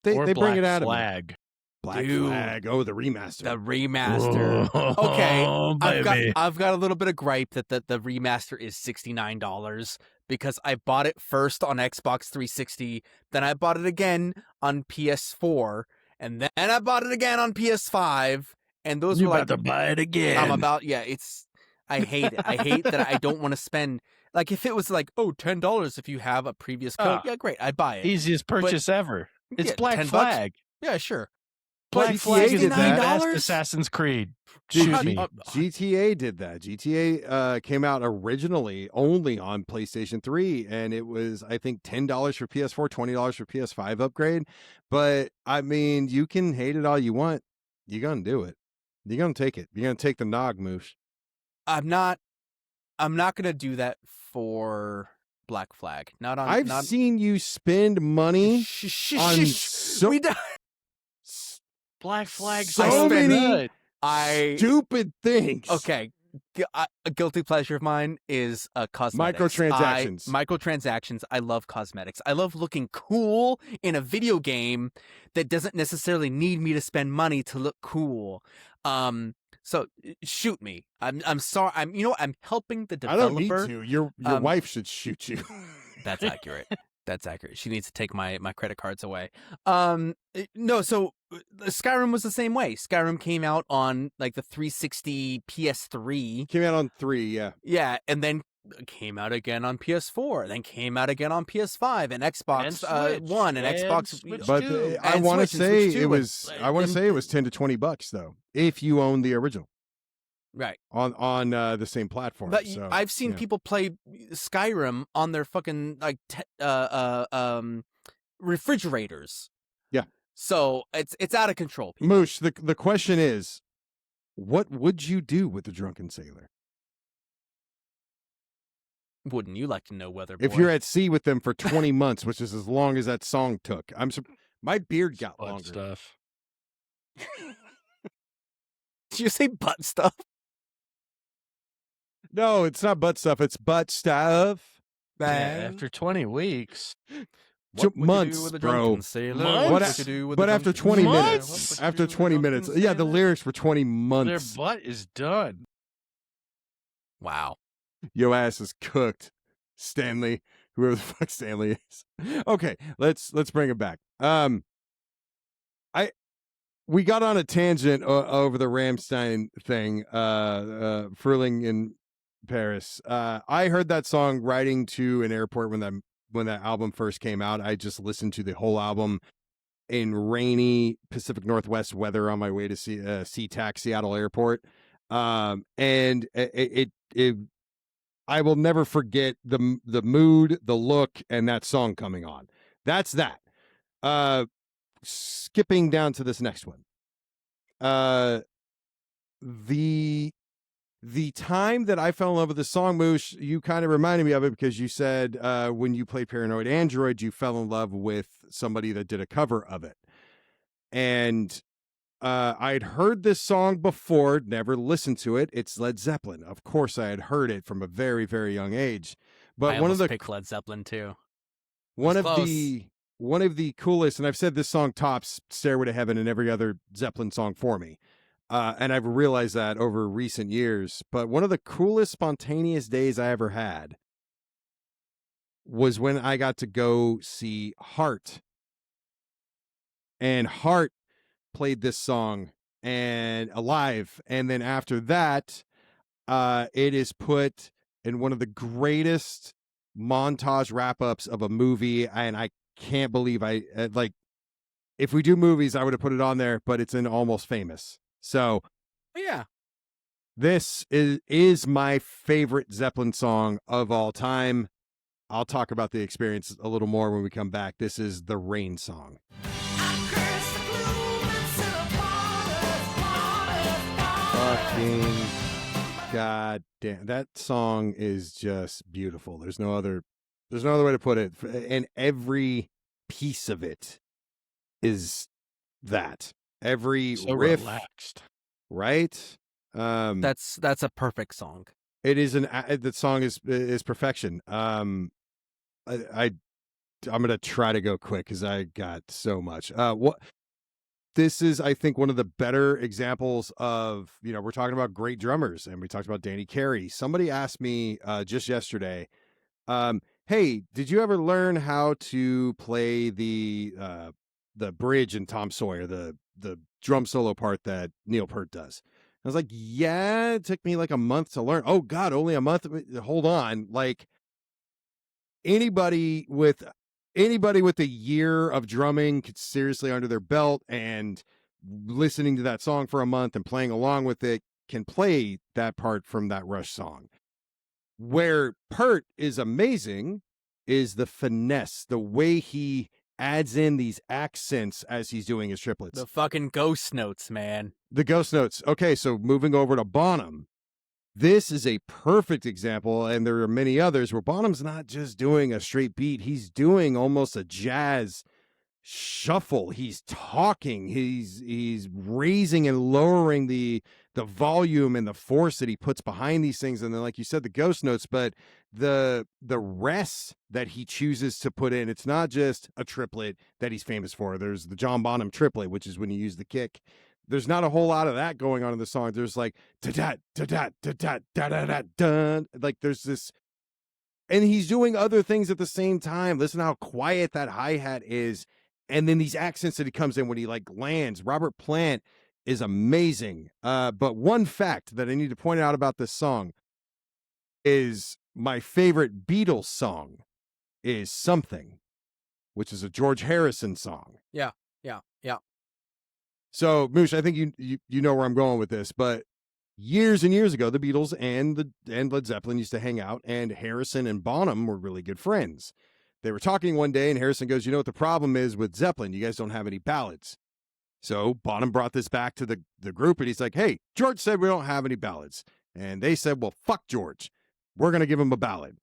Or
they bring it out
Flag.
of me. Black
Dude.
Flag. Oh, the remaster.
The remaster.
Oh,
Okay,
baby.
I've got a little bit of gripe that the remaster is $69 because I bought it first on Xbox 360, then I bought it again on PS4, and then I bought it again on PS5, and those
You
were like
about to buy it again.
I'm about I hate it. I hate that I don't want to spend, like, if it was like, $10 if you have a previous code, yeah, great, I'd buy it.
Easiest purchase ever. It's
Yeah,
Black
$10.
Flag.
Yeah, sure.
Black
But
Flag is the
$69?
best Assassin's Creed.
Dude,
Shoot me.
GTA did that. GTA came out originally only on PlayStation 3, and it was, I think, $10 for PS4, $20 for PS5 upgrade. But, I mean, you can hate it all you want. You're going to do it. You're going to take it. You're going to take the nog, Moosh.
I'm not going to do that for Black Flag.
I've seen you spend money on so
Black Flag.
so many
good.
stupid things.
Okay. A guilty pleasure of mine is cosmetics.
Microtransactions.
Microtransactions. I love cosmetics. I love looking cool in a video game that doesn't necessarily need me to spend money to look cool. So shoot me. I'm sorry. I'm helping the developer.
I don't need to. Your wife should shoot you.
That's accurate. That's accurate. She needs to take my credit cards away. No, so Skyrim was the same way. Skyrim came out on like the 360 PS3.
Came out on 3, yeah.
Yeah, and then came out again on PS4, then came out again on PS5 and Xbox One and Xbox
Switch
But
too.
I
And
want to
Switch and
say
Switch
it
too.
was $10 to $20 though, if you own the original
Right.
on the same platform.
But
So,
I've seen
yeah.
people play Skyrim on their fucking like refrigerators.
Yeah.
So it's out of control. People.
Moosh, the question is, what would you do with the drunken sailor?
Wouldn't you like to know, Weather Boy?
If you're at sea with them for 20 months, which is as long as that song took. My beard got
Fun
longer.
stuff.
Did you say butt stuff?
No, it's not butt stuff. It's butt stuff.
After 20 weeks.
Months, bro.
Months?
But after 20
Months?
minutes. After 20 minutes. Yeah, the lyrics were 20
Their
months.
butt is done.
Wow.
Yo ass is cooked. Stanley. Whoever the fuck Stanley is. Okay, let's bring it back. We got on a tangent over the Rammstein thing, Fruhling in Paris. I heard that song riding to an airport when that album first came out. I just listened to the whole album in rainy Pacific Northwest weather on my way to SeaTac Seattle Airport. And it I will never forget the mood, the look, and that song coming on. That's that. Skipping down to this next one. The time that I fell in love with the song, Moosh, you kind of reminded me of it because you said when you played Paranoid Android, you fell in love with somebody that did a cover of it. And I'd heard this song before, never listened to it. It's Led Zeppelin. Of course, I had heard it from a very, very young age. But
I
one of the
picked Led Zeppelin too.
one of the coolest, and I've said this song tops Stairway to Heaven and every other Zeppelin song for me. And I've realized that over recent years. But one of the coolest spontaneous days I ever had was when I got to go see Heart. And Heart played this song and live. And then after that, it is put in one of the greatest montage wrap-ups of a movie. And I can't believe if we do movies, I would have put it on there, but it's in Almost Famous. So,
yeah,
this is my favorite Zeppelin song of all time. I'll talk about the experience a little more when we come back. This is the Rain song. Fucking goddamn, that song is just beautiful. There's no other way to put it, and every piece of it is that. Every
So
riff,
relaxed.
right?
that's a perfect song.
It is the song is perfection. I'm gonna try to go quick because I got so much. This is, I think, one of the better examples of, we're talking about great drummers, and we talked about Danny Carey. Somebody asked me just yesterday, hey, did you ever learn how to play the bridge in Tom Sawyer, the drum solo part that Neil Peart does? I was like, yeah, it took me like a month to learn. Oh God, only a month? Hold on. Like anybody with a year of drumming seriously under their belt and listening to that song for a month and playing along with it can play that part from that Rush song. Where Peart is amazing is the finesse, the way he adds in these accents as he's doing his triplets.
The fucking ghost notes, man.
The ghost notes. Okay, so moving over to Bonham. This is a perfect example, and there are many others where Bonham's not just doing a straight beat. He's doing almost a jazz shuffle. He's talking. He's raising and lowering the volume and the force that he puts behind these things. And then, like you said, the ghost notes, but the rests that he chooses to put in. It's not just a triplet that he's famous for. There's the John Bonham triplet, which is when you use the kick. There's not a whole lot of that going on in the song. There's like da da da da da da da da da. Like there's this, and he's doing other things at the same time. Listen how quiet that hi-hat is, and then these accents that he comes in when he like lands. Robert Plant is amazing. But one fact that I need to point out about this song is my favorite Beatles song is Something, which is a George Harrison song.
Yeah.
So, Moosh, I think you know where I'm going with this, but years and years ago, the Beatles and Led Zeppelin used to hang out, and Harrison and Bonham were really good friends. They were talking one day, and Harrison goes, "You know what the problem is with Zeppelin? You guys don't have any ballads." So Bonham brought this back to the group, and he's like, "Hey, George said we don't have any ballads." And they said, "Well, fuck George. We're going to give him a ballad."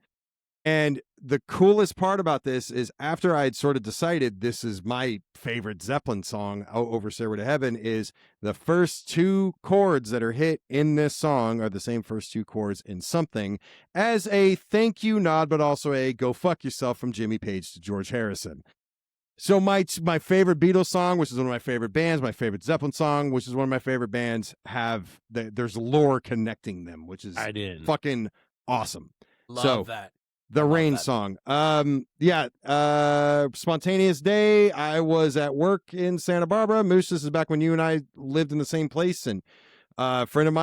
And the coolest part about this is after I'd sort of decided this is my favorite Zeppelin song over Stairway to Heaven, is the first two chords that are hit in this song are the same first two chords in Something, as a thank you nod, but also a go fuck yourself from Jimmy Page to George Harrison. So my favorite Beatles song, which is one of my favorite bands, my favorite Zeppelin song, which is one of my favorite bands, there's lore connecting them, which is fucking awesome.
Love that.
The Rain song. Spontaneous Day. I was at work in Santa Barbara. Moose, this is back when you and I lived in the same place, and a friend of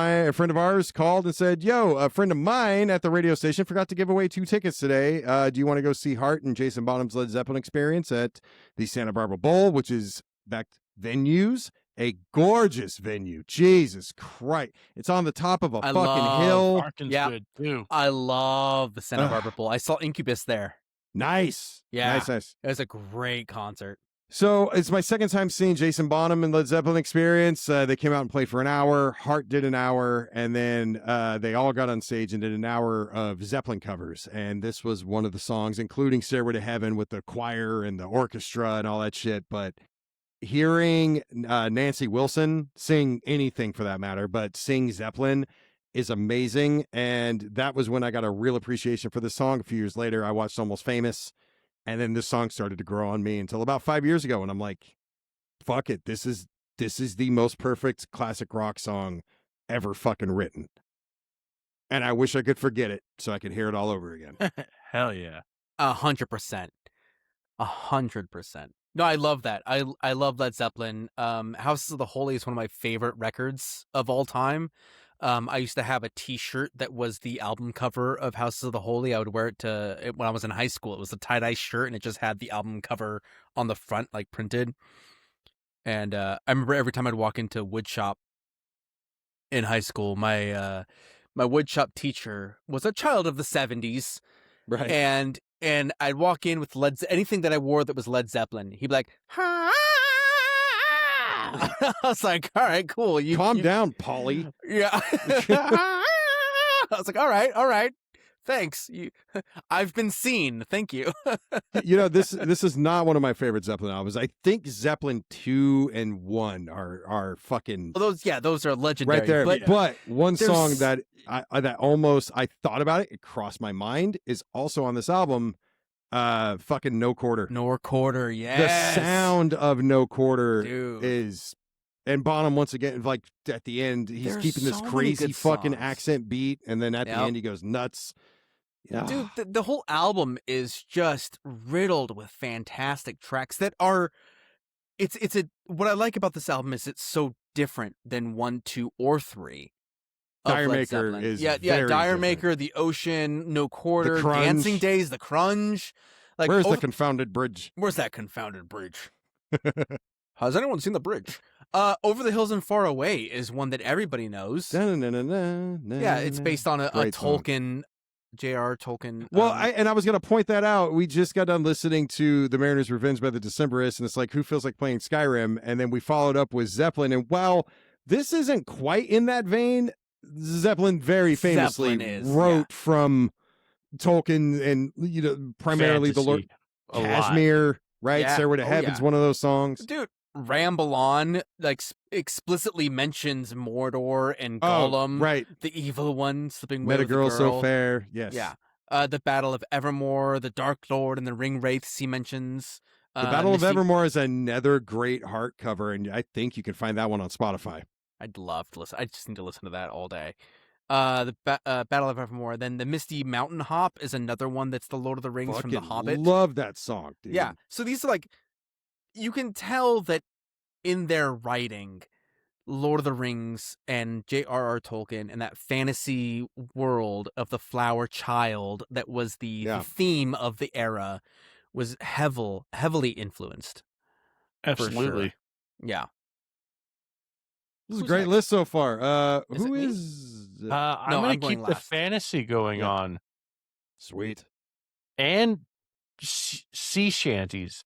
ours called and said, yo, a friend of mine at the radio station forgot to give away 2 tickets today. Do you want to go see Hart and Jason Bonham's Led Zeppelin experience at the Santa Barbara Bowl, which is back venues? A gorgeous venue. Jesus Christ. It's on the top of a fucking hill.
Good too.
I love the Santa Barbara Bowl. I saw Incubus there.
Nice.
Yeah.
Nice.
It was a great concert.
So it's my second time seeing Jason Bonham and Led Zeppelin experience. They came out and played for an hour. Hart did an hour, and then they all got on stage and did an hour of Zeppelin covers. And this was one of the songs, including Stairway to Heaven with the choir and the orchestra and all that shit. But hearing Nancy Wilson sing anything for that matter, but sing Zeppelin is amazing. And that was when I got a real appreciation for this song. A few years later, I watched Almost Famous, and then this song started to grow on me until about 5 years ago. And I'm like, fuck it. This is the most perfect classic rock song ever fucking written. And I wish I could forget it so I could hear it all over again.
Hell yeah.
100%. 100%. No, I love that. I love Led Zeppelin. Houses of the Holy is one of my favorite records of all time. I used to have a T-shirt that was the album cover of Houses of the Holy. I would wear it when I was in high school. It was a tie-dye shirt, and it just had the album cover on the front, like printed. And I remember every time I'd walk into wood shop in high school, my wood shop teacher was a child of the 70s.
Right.
And I'd walk in with anything that I wore that was Led Zeppelin. He'd be like, ha! I was like, all right, cool.
Calm down, Polly.
Yeah. I was like, all right. Thanks. I've been seen. Thank you.
This is not one of my favorite Zeppelin albums. I think Zeppelin 2 and 1 are fucking
those are legendary.
Right there. But one song that I thought about it crossed my mind is also on this album, fucking No Quarter.
No Quarter, yes.
The sound of No Quarter
Dude.
is, and Bonham once again, like at the end, he's keeping this crazy fucking accent beat, and then at the end he goes nuts. Yeah.
Dude, the whole album is just riddled with fantastic tracks that are. What I like about this album is it's so different than 1, 2, or 3.
Dire Maker is
Dire Maker, The Ocean, No Quarter, Dancing Days, The Crunge. Like,
where's the confounded bridge?
Where's that confounded bridge? Has anyone seen the bridge? Over the Hills and Far Away is one that everybody knows. Yeah, it's based on a Tolkien. J.R. Tolkien.
Well, I was going to point that out. We just got done listening to The Mariner's Revenge by the Decemberists, and it's like, who feels like playing Skyrim? And then we followed up with Zeppelin. And while this isn't quite in that vein, Zeppelin very famously wrote from Tolkien and, primarily
fantasy,
the Lord Kashmir, right?
Yeah.
Stairway to Heaven's one of those songs.
Dude, Ramble On, like, explicitly mentions Mordor and Gollum.
Right.
The evil one slipping away
Met a
with
girl
the girl
so fair. Yes.
Yeah. The Battle of Evermore, the Dark Lord, and the Ring Wraiths he mentions.
The Battle of Evermore is another great Heart cover, and I think you can find that one on Spotify.
I'd love to listen. I just need to listen to that all day. The Battle of Evermore. Then the Misty Mountain Hop is another one that's the Lord of the Rings from The Hobbit.
Love that song, dude.
Yeah. So these are like, you can tell that in their writing, Lord of the Rings and J.R.R. Tolkien and that fantasy world of the flower child that was the theme of the era was heavily influenced.
Absolutely.
Sure. Yeah.
This is a great list so far.
Is it me?
I'm going to keep the fantasy going on.
Sweet.
And sea shanties.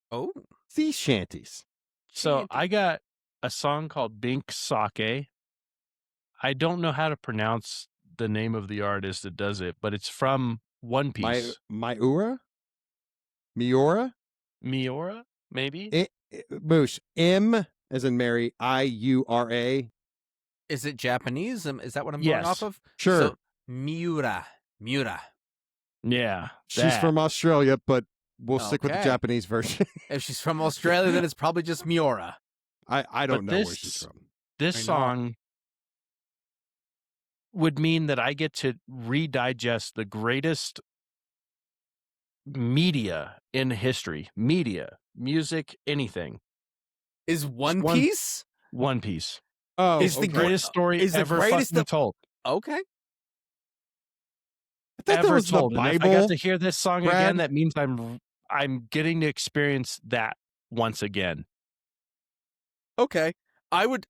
Oh.
Sea shanties.
So I got a song called Bink Sake. I don't know how to pronounce the name of the artist that does it, but it's from One Piece.
Miura? Miura?
Miura, maybe?
Moosh. M as in Mary, Iura.
Is it Japanese? Is that what I'm going
Yes.
off of?
Sure.
So, Miura.
Yeah.
She's from Australia, but we'll stick with the
Okay.
Japanese version.
If she's from Australia, then it's probably just Miura.
I don't
But
know where she's from.
This
I know.
song would mean that I get to redigest the greatest media in history. Media, music, anything.
Is One
One-
Piece?
One Piece.
Oh,
Is the
okay.
Greatest story
is the
ever
greatest
fucking
of-
told.
Okay.
I thought that
Ever
was
told.
the
And if I
Bible.
got to hear this song
Brad?
again, that means I'm getting to experience that once again.
Okay. I would.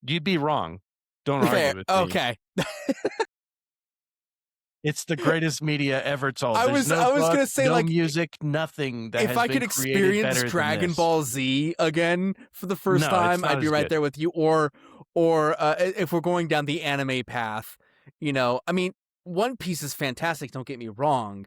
You'd be wrong. Don't
Fair.
argue with me.
Okay.
It's the greatest media ever told.
I
There's
was
no
gonna
book,
say,
no
like,
music, nothing that
if
has
I
been
could
created
experience
better than
Dragon
this.
Ball Z again for the first
No, it's
time,
not
I'd be
as
right
good.
there with you. Or if we're going down the anime path, I mean, One Piece is fantastic. Don't get me wrong,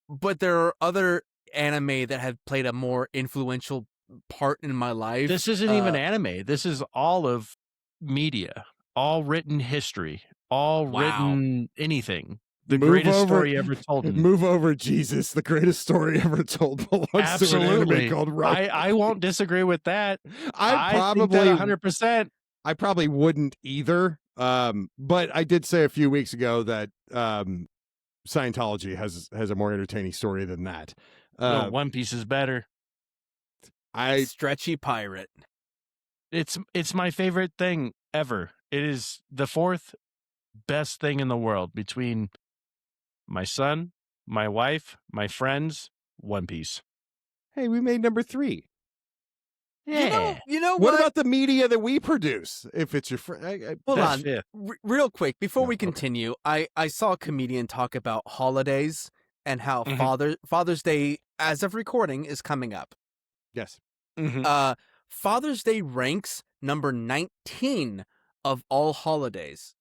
but there are other anime that have played a more influential part in my life.
This isn't even anime. This is all of media, all written history, all
Wow.
written anything. The
Move
greatest
over-
story ever told.
Move over, Jesus. The greatest story ever told belongs to an
Absolutely.
anime called Rome.
I won't disagree with that.
I
think
probably
that 100%.
I probably wouldn't either. But I did say a few weeks ago that Scientology has a more entertaining story than that.
No, One Piece is better.
Stretchy pirate.
It's my favorite thing ever. It is the fourth best thing in the world between my son, my wife, my friends, One Piece.
Hey, we made number 3.
Yeah.
You know
What about the media that we produce? If it's your friend,
Hold
That's
on.
fifth.
Real quick, before
No,
we
okay.
continue, I saw a comedian talk about holidays and how
Mhm.
Father's Day, as of recording, is coming up.
yes.
Mhm.
Father's Day ranks number 19 of all holidays.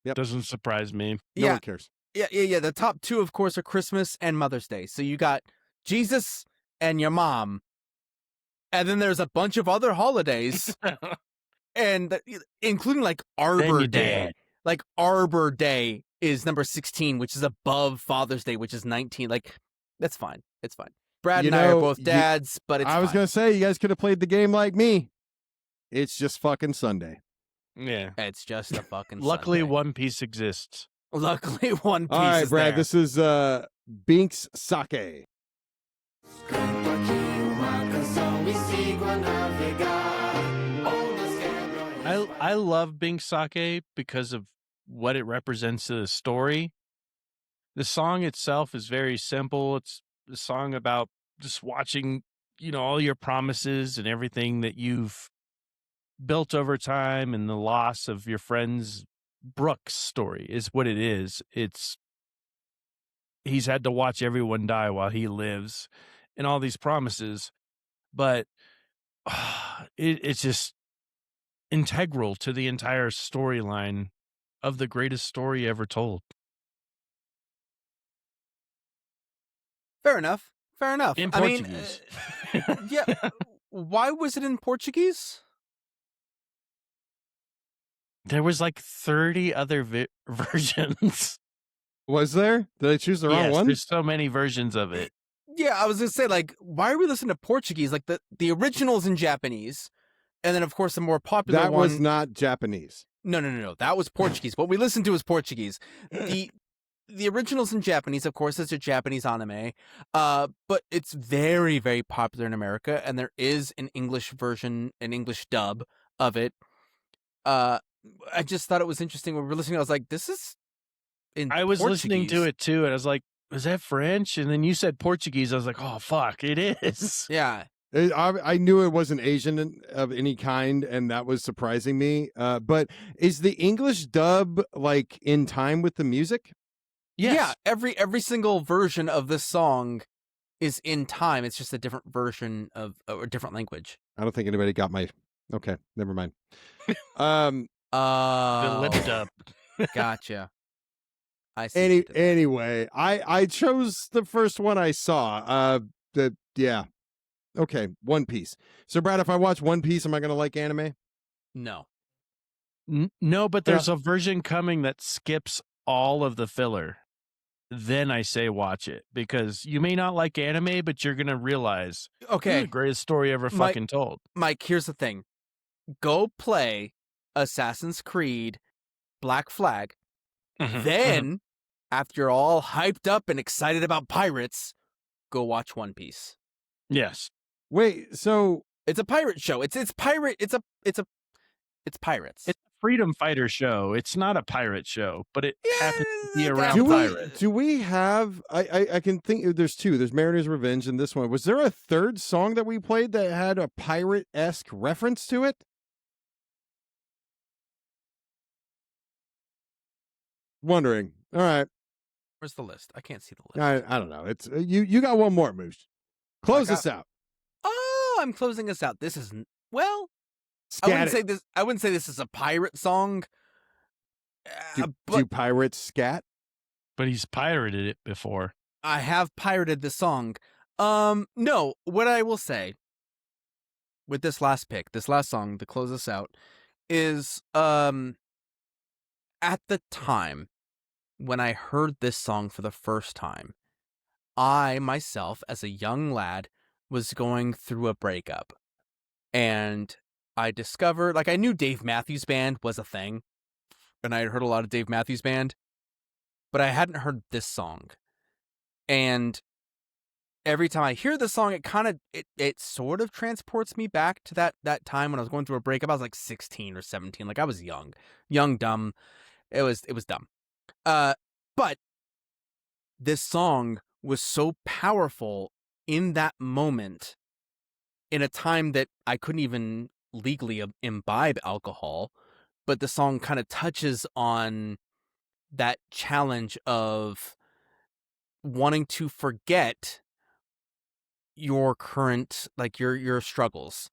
Doesn't surprise me.
No
Yeah,
one cares.
yeah. The top 2, of course, are Christmas and Mother's Day. So you got Jesus and your mom. And then there's a bunch of other holidays, and including like Arbor
your
Day.
dad.
Like Arbor Day is number 16, which is above Father's Day, which is 19. Like, that's fine. It's fine. Brad
You
and I are
know,
both dads, but it's
I was
fine.
going to say, you guys could have played the game like me. It's just fucking Sunday.
Yeah.
It's just a fucking
Luckily,
Sunday.
One Piece exists.
Luckily, One Piece
All right,
is
Brad,
there.
this is Bink's Sake.
I love Bink Sake because of what it represents to the story. The song itself is very simple. It's a song about just watching, all your promises and everything that you've built over time and the loss of your friend's Brooks story is what it is. He's had to watch everyone die while he lives and all these promises, but it's just integral to the entire storyline of the greatest story ever told.
Fair enough.
In
I mean,
Portuguese.
yeah. Why was it in Portuguese?
There was like 30 other versions.
Was there? Did I choose the wrong
Yes,
one?
there's so many versions of it.
Yeah, I was gonna say, like, why are we listening to Portuguese? Like, the original's in Japanese, and then, of course, the more popular
That
one...
was not Japanese.
No. That was Portuguese. What we listened to was Portuguese. The original's in Japanese, of course. It's a Japanese anime, but it's very, very popular in America, and there is an English version, an English dub of it. I just thought it was interesting when we were listening. I was like, "This is in."
I was listening to
Portuguese.
it too, and I was like, was that French? And then you said Portuguese. I was like, oh, fuck, it is.
Yeah,
I knew it wasn't Asian of any kind, and that was surprising me. But is the English dub like in time with the music?
Yes.
yeah. Every single version of this song is in time. It's just a different version of a different language.
I don't think anybody got my. Okay, never mind.
The lip dub.
Gotcha. I see. What you did there.
Anyway, I chose the first one I saw. Yeah. Okay, One Piece. So Brad, if I watch One Piece, am I gonna like anime?
No.
No, but
Yeah.
there's a version coming that skips all of the filler. Then I say watch it, because you may not like anime, but you're gonna realize this is
Okay,
the greatest story ever fucking told.
Mike. Here's the thing: go play Assassin's Creed Black Flag. Then, after you're all hyped up and excited about pirates, go watch One Piece.
Yes.
Wait, so
It's a pirate show. It's pirate. It's pirates.
It's a freedom fighter show. It's not a pirate show, but it happens to be
Yeah,
around
do
pirates.
we have I can think there's two. There's Mariner's Revenge and this one. Was there a third song that we played that had a pirate-esque reference to it? Wondering. All right.
Where's the list? I can't see the list.
I don't know. It's you got one more, Moose. Close
I got-
this out.
Oh, I'm closing us out. This isn't well. I
Scat
wouldn't
it.
say this. I wouldn't say this is a pirate song.
Do
But
pirates scat?
But he's pirated it before.
I have pirated the song. No. What I will say with this last pick, this last song to close us out, is at the time when I heard this song for the first time, I myself, as a young lad, was going through a breakup, and I discovered, like, I knew Dave Matthews Band was a thing, and I had heard a lot of Dave Matthews Band, but I hadn't heard this song. And every time I hear the song, it sort of transports me back to that time when I was going through a breakup. I was like 16 or 17, like I was young, dumb. It was dumb. But this song was so powerful in that moment, in a time that I couldn't even legally imbibe alcohol, but the song kind of touches on that challenge of wanting to forget your current, like your struggles.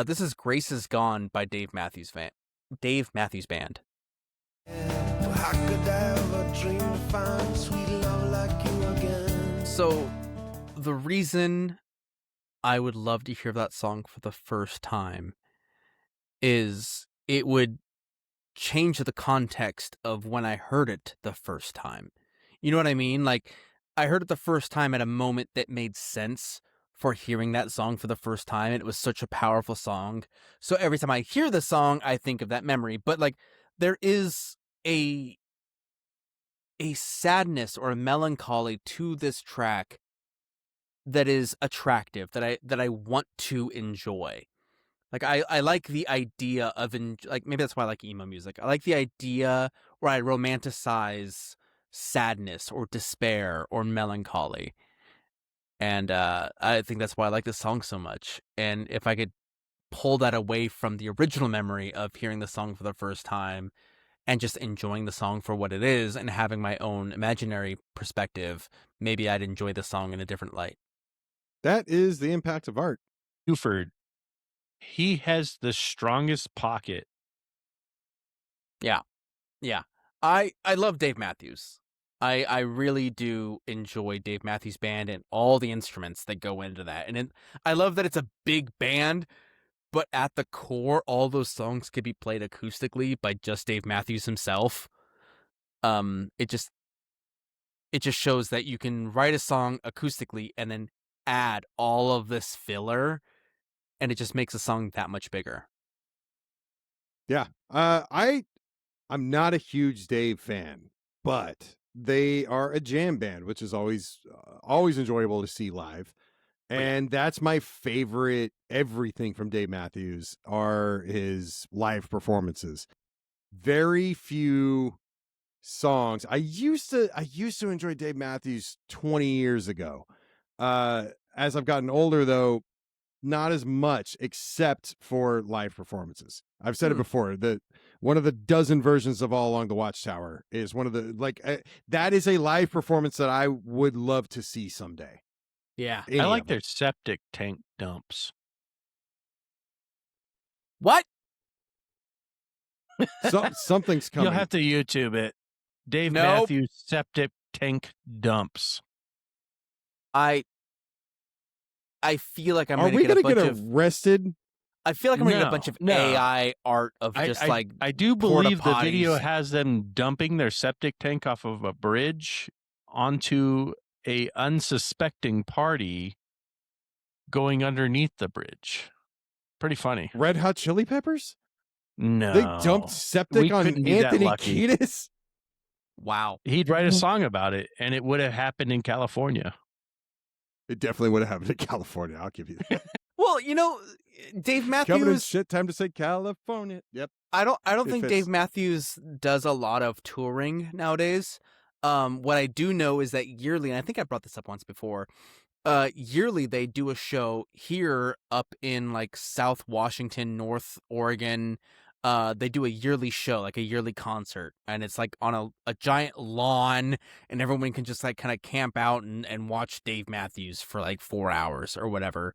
This is Grace Is Gone by Dave Matthews Band.
How could I ever dream to find sweet love like you again?
So the reason I would love to hear that song for the first time is it would change the context of when I heard it the first time. You know what I mean? Like, I heard it the first time at a moment that made sense for hearing that song for the first time. And it was such a powerful song. So every time I hear the song, I think of that memory. But like, there is a sadness or a melancholy to this track that is attractive, that I want to enjoy. Like, I like the idea of, like, maybe that's why I like emo music. I like the idea where I romanticize sadness or despair or melancholy. And I think that's why I like this song so much. And if I could pull that away from the original memory of hearing the song for the first time and just enjoying the song for what it is and having my own imaginary perspective, maybe I'd enjoy the song in a different light.
That is the impact of art.
Buford, he has the strongest pocket.
Yeah. I love Dave Matthews. I really do enjoy Dave Matthews Band and all the instruments that go into that. And I love that it's a big band, but at the core, all those songs could be played acoustically by just Dave Matthews himself. It just shows that you can write a song acoustically and then add all of this filler, and it just makes a song that much bigger.
Yeah. I'm not a huge Dave fan, but they are a jam band, which is always enjoyable to see live. And that's my favorite. Everything from Dave Matthews are his live performances. Very few songs. I used to enjoy Dave Matthews 20 years ago. As I've gotten older, though, not as much, except for live performances. I've said it before, that one of the dozen versions of All Along the Watchtower is one of the, that is a live performance that I would love to see someday.
Yeah.
I like their septic tank dumps.
What?
Something's coming.
You'll have to YouTube it. Dave
Nope.
Matthews septic tank dumps.
I feel like I'm
Are
going
we
to get a
gonna
bunch
get
of.
arrested?
I feel like I'm going to get a bunch of
No.
AI art of just
I do
porta
believe the video
potties.
has them dumping their septic tank off of a bridge onto a unsuspecting party going underneath the bridge. Pretty funny.
Red Hot Chili Peppers?
No.
They dumped septic
We
on
couldn't be that
Anthony
lucky.
Kiedis?
Wow.
He'd write a song about it, and it would have happened in California.
It definitely would have happened in California. I'll give you that.
Well, Dave
Coming in
Matthews.
shit, time to say California. Yep.
I don't
It
think
fits.
Dave Matthews does a lot of touring nowadays. What I do know is that yearly, and I think I brought this up once before, yearly they do a show here up in like South Washington, North Oregon. They do a yearly show, like a yearly concert, and it's like on a giant lawn, and everyone can just like kind of camp out and watch Dave Matthews for like 4 hours or whatever.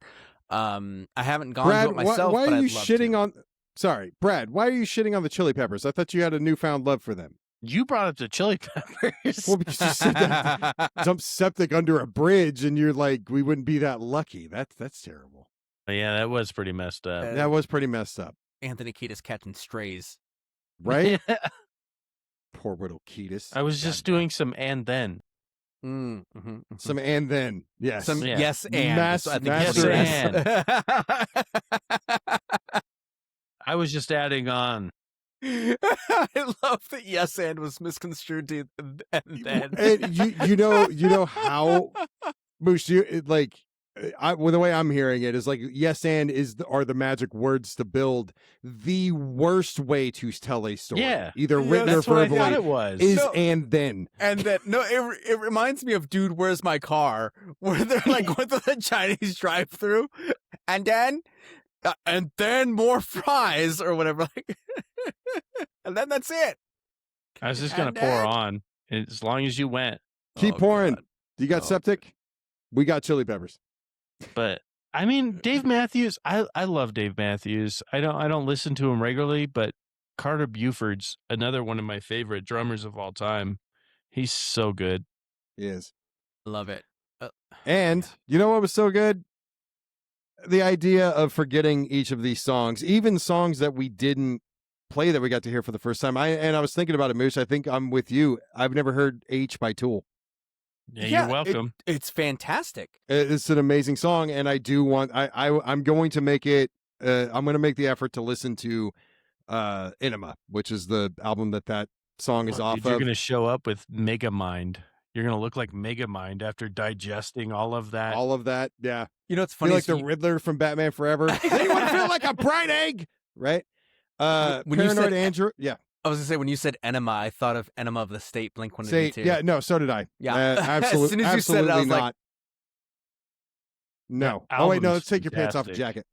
I haven't gone
Brad,
to it myself,
why
but
are you
I'd love
shitting
to.
on... Sorry, Brad, why are you shitting on the Chili Peppers? I thought you had a newfound love for them.
You brought up the Chili Peppers.
Well, because you said that dump septic under a bridge, and you're like, we wouldn't be that lucky. That's terrible.
Yeah, that was pretty messed up.
That was pretty messed up,
Anthony Kiedis catching strays.
right? Poor little Kiedis.
I was just doing some and then.
Some and then, yes.
Some
Yeah.
yes and.
Mass-
So I think
master
yes.
I was just adding on.
I love that yes and was misconstrued to and then.
And you know how, Moose, well, the way I'm hearing it is like yes and are the magic words to build the worst way to tell a story.
Yeah.
Either
Yeah,
written or
That's what I thought
verbally
it was.
is
No.
and then.
And then it reminds me of Dude, Where's My Car? Where they're like going to the Chinese drive-through, and then more fries or whatever, like, and then that's it.
I was just going
And
to pour
then-
on as long as you went.
Keep
Oh,
pouring.
God.
You got
Oh,
septic? We got Chili Peppers.
But I mean, Dave Matthews, I love Dave Matthews. I don't listen to him regularly, but Carter Buford's another one of my favorite drummers of all time. He's so good.
He is.
Love it.
And you know what was so good? The idea of forgetting each of these songs, even songs that we didn't play that we got to hear for the first time. I was thinking about it, Moose. I think I'm with you. I've never heard H by Tool.
Yeah, you're welcome.
It's fantastic.
It's an amazing song, and I do want. I'm going to make it. I'm going to make the effort to listen to Enema, which is the album that song is off
Dude, you're
of.
going to show up with Megamind. You're going to look like Megamind after digesting all of that.
All of that, yeah.
You know, it's
Feel
funny.
like the Riddler from Batman Forever. Does anyone feel like a bright egg? Right?
When you
Paranoid
said-
Andrew. Yeah.
I was gonna say, when you said Enema, I thought of Enema of the State, Blink
Say
182.
yeah. No, so did I.
Yeah.
Absolutely.
As soon as you said it, I
absolutely
was like-
not. No.
That
Oh wait, no.
album's
Let's take your pants off the
fantastic.
jacket.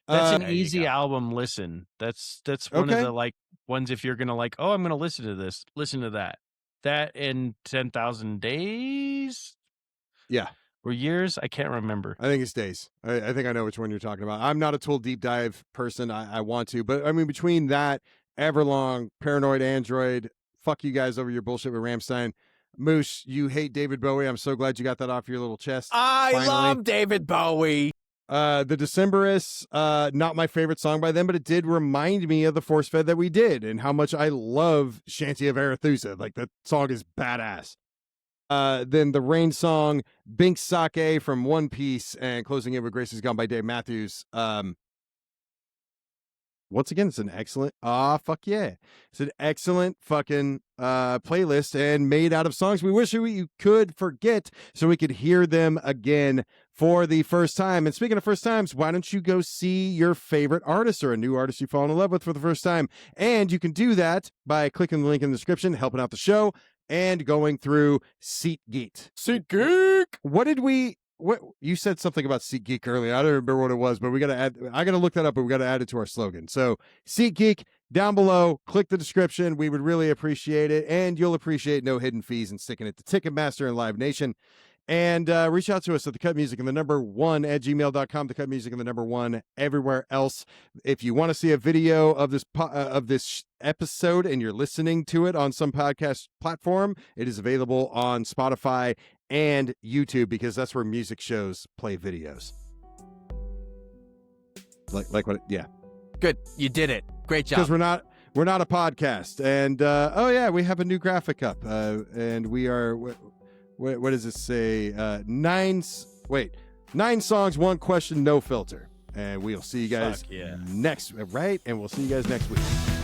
That's an
there you
easy
go.
album listen. That's one
Okay.
of the like ones if you're gonna like, oh, I'm gonna listen to this, listen to that. That in 10,000 days
Yeah.
or years, I can't remember.
I think it's days. I think I know which one you're talking about. I'm not a Tool deep dive person. I want to, but I mean, between that, Everlong, Paranoid Android, fuck you guys over your bullshit with Rammstein. Moose, you hate David Bowie. I'm so glad you got that off your little chest.
I
Finally.
love David Bowie.
The Decemberists, not my favorite song by them, but it did remind me of the Force Fed that we did and how much I love Shanty of Arethusa. Like, that song is badass. Then the Rain song, Bink Sake from One Piece, and closing in with Grace is Gone by Dave Matthews. Once again, it's an excellent, fuck yeah. It's an excellent fucking playlist and made out of songs we wish we could forget so we could hear them again for the first time. And speaking of first times, why don't you go see your favorite artist or a new artist you fall in love with for the first time? And you can do that by clicking the link in the description, helping out the show, and going through SeatGeek.
SeatGeek.
What you said something about SeatGeek earlier. I don't remember what it was, but I gotta look that up, but we gotta add it to our slogan. So SeatGeek down below, click the description. We would really appreciate it, and you'll appreciate no hidden fees and sticking it to Ticketmaster and Live Nation. And reach out to us at thecutmusic and the number 1 at gmail.com, thecutmusic and the number 1 everywhere else. If you want to see a video of this episode and you're listening to it on some podcast platform, it is available on Spotify and YouTube, because that's where music shows play videos. Like what? Yeah.
Good. You did it. Great job.
Because we're not a podcast. And we have a new graphic up. And we are what does it say? 9 songs, 1 question, no filter. And we'll see you guys
Fuck yeah.
next, right? And we'll see you guys next week.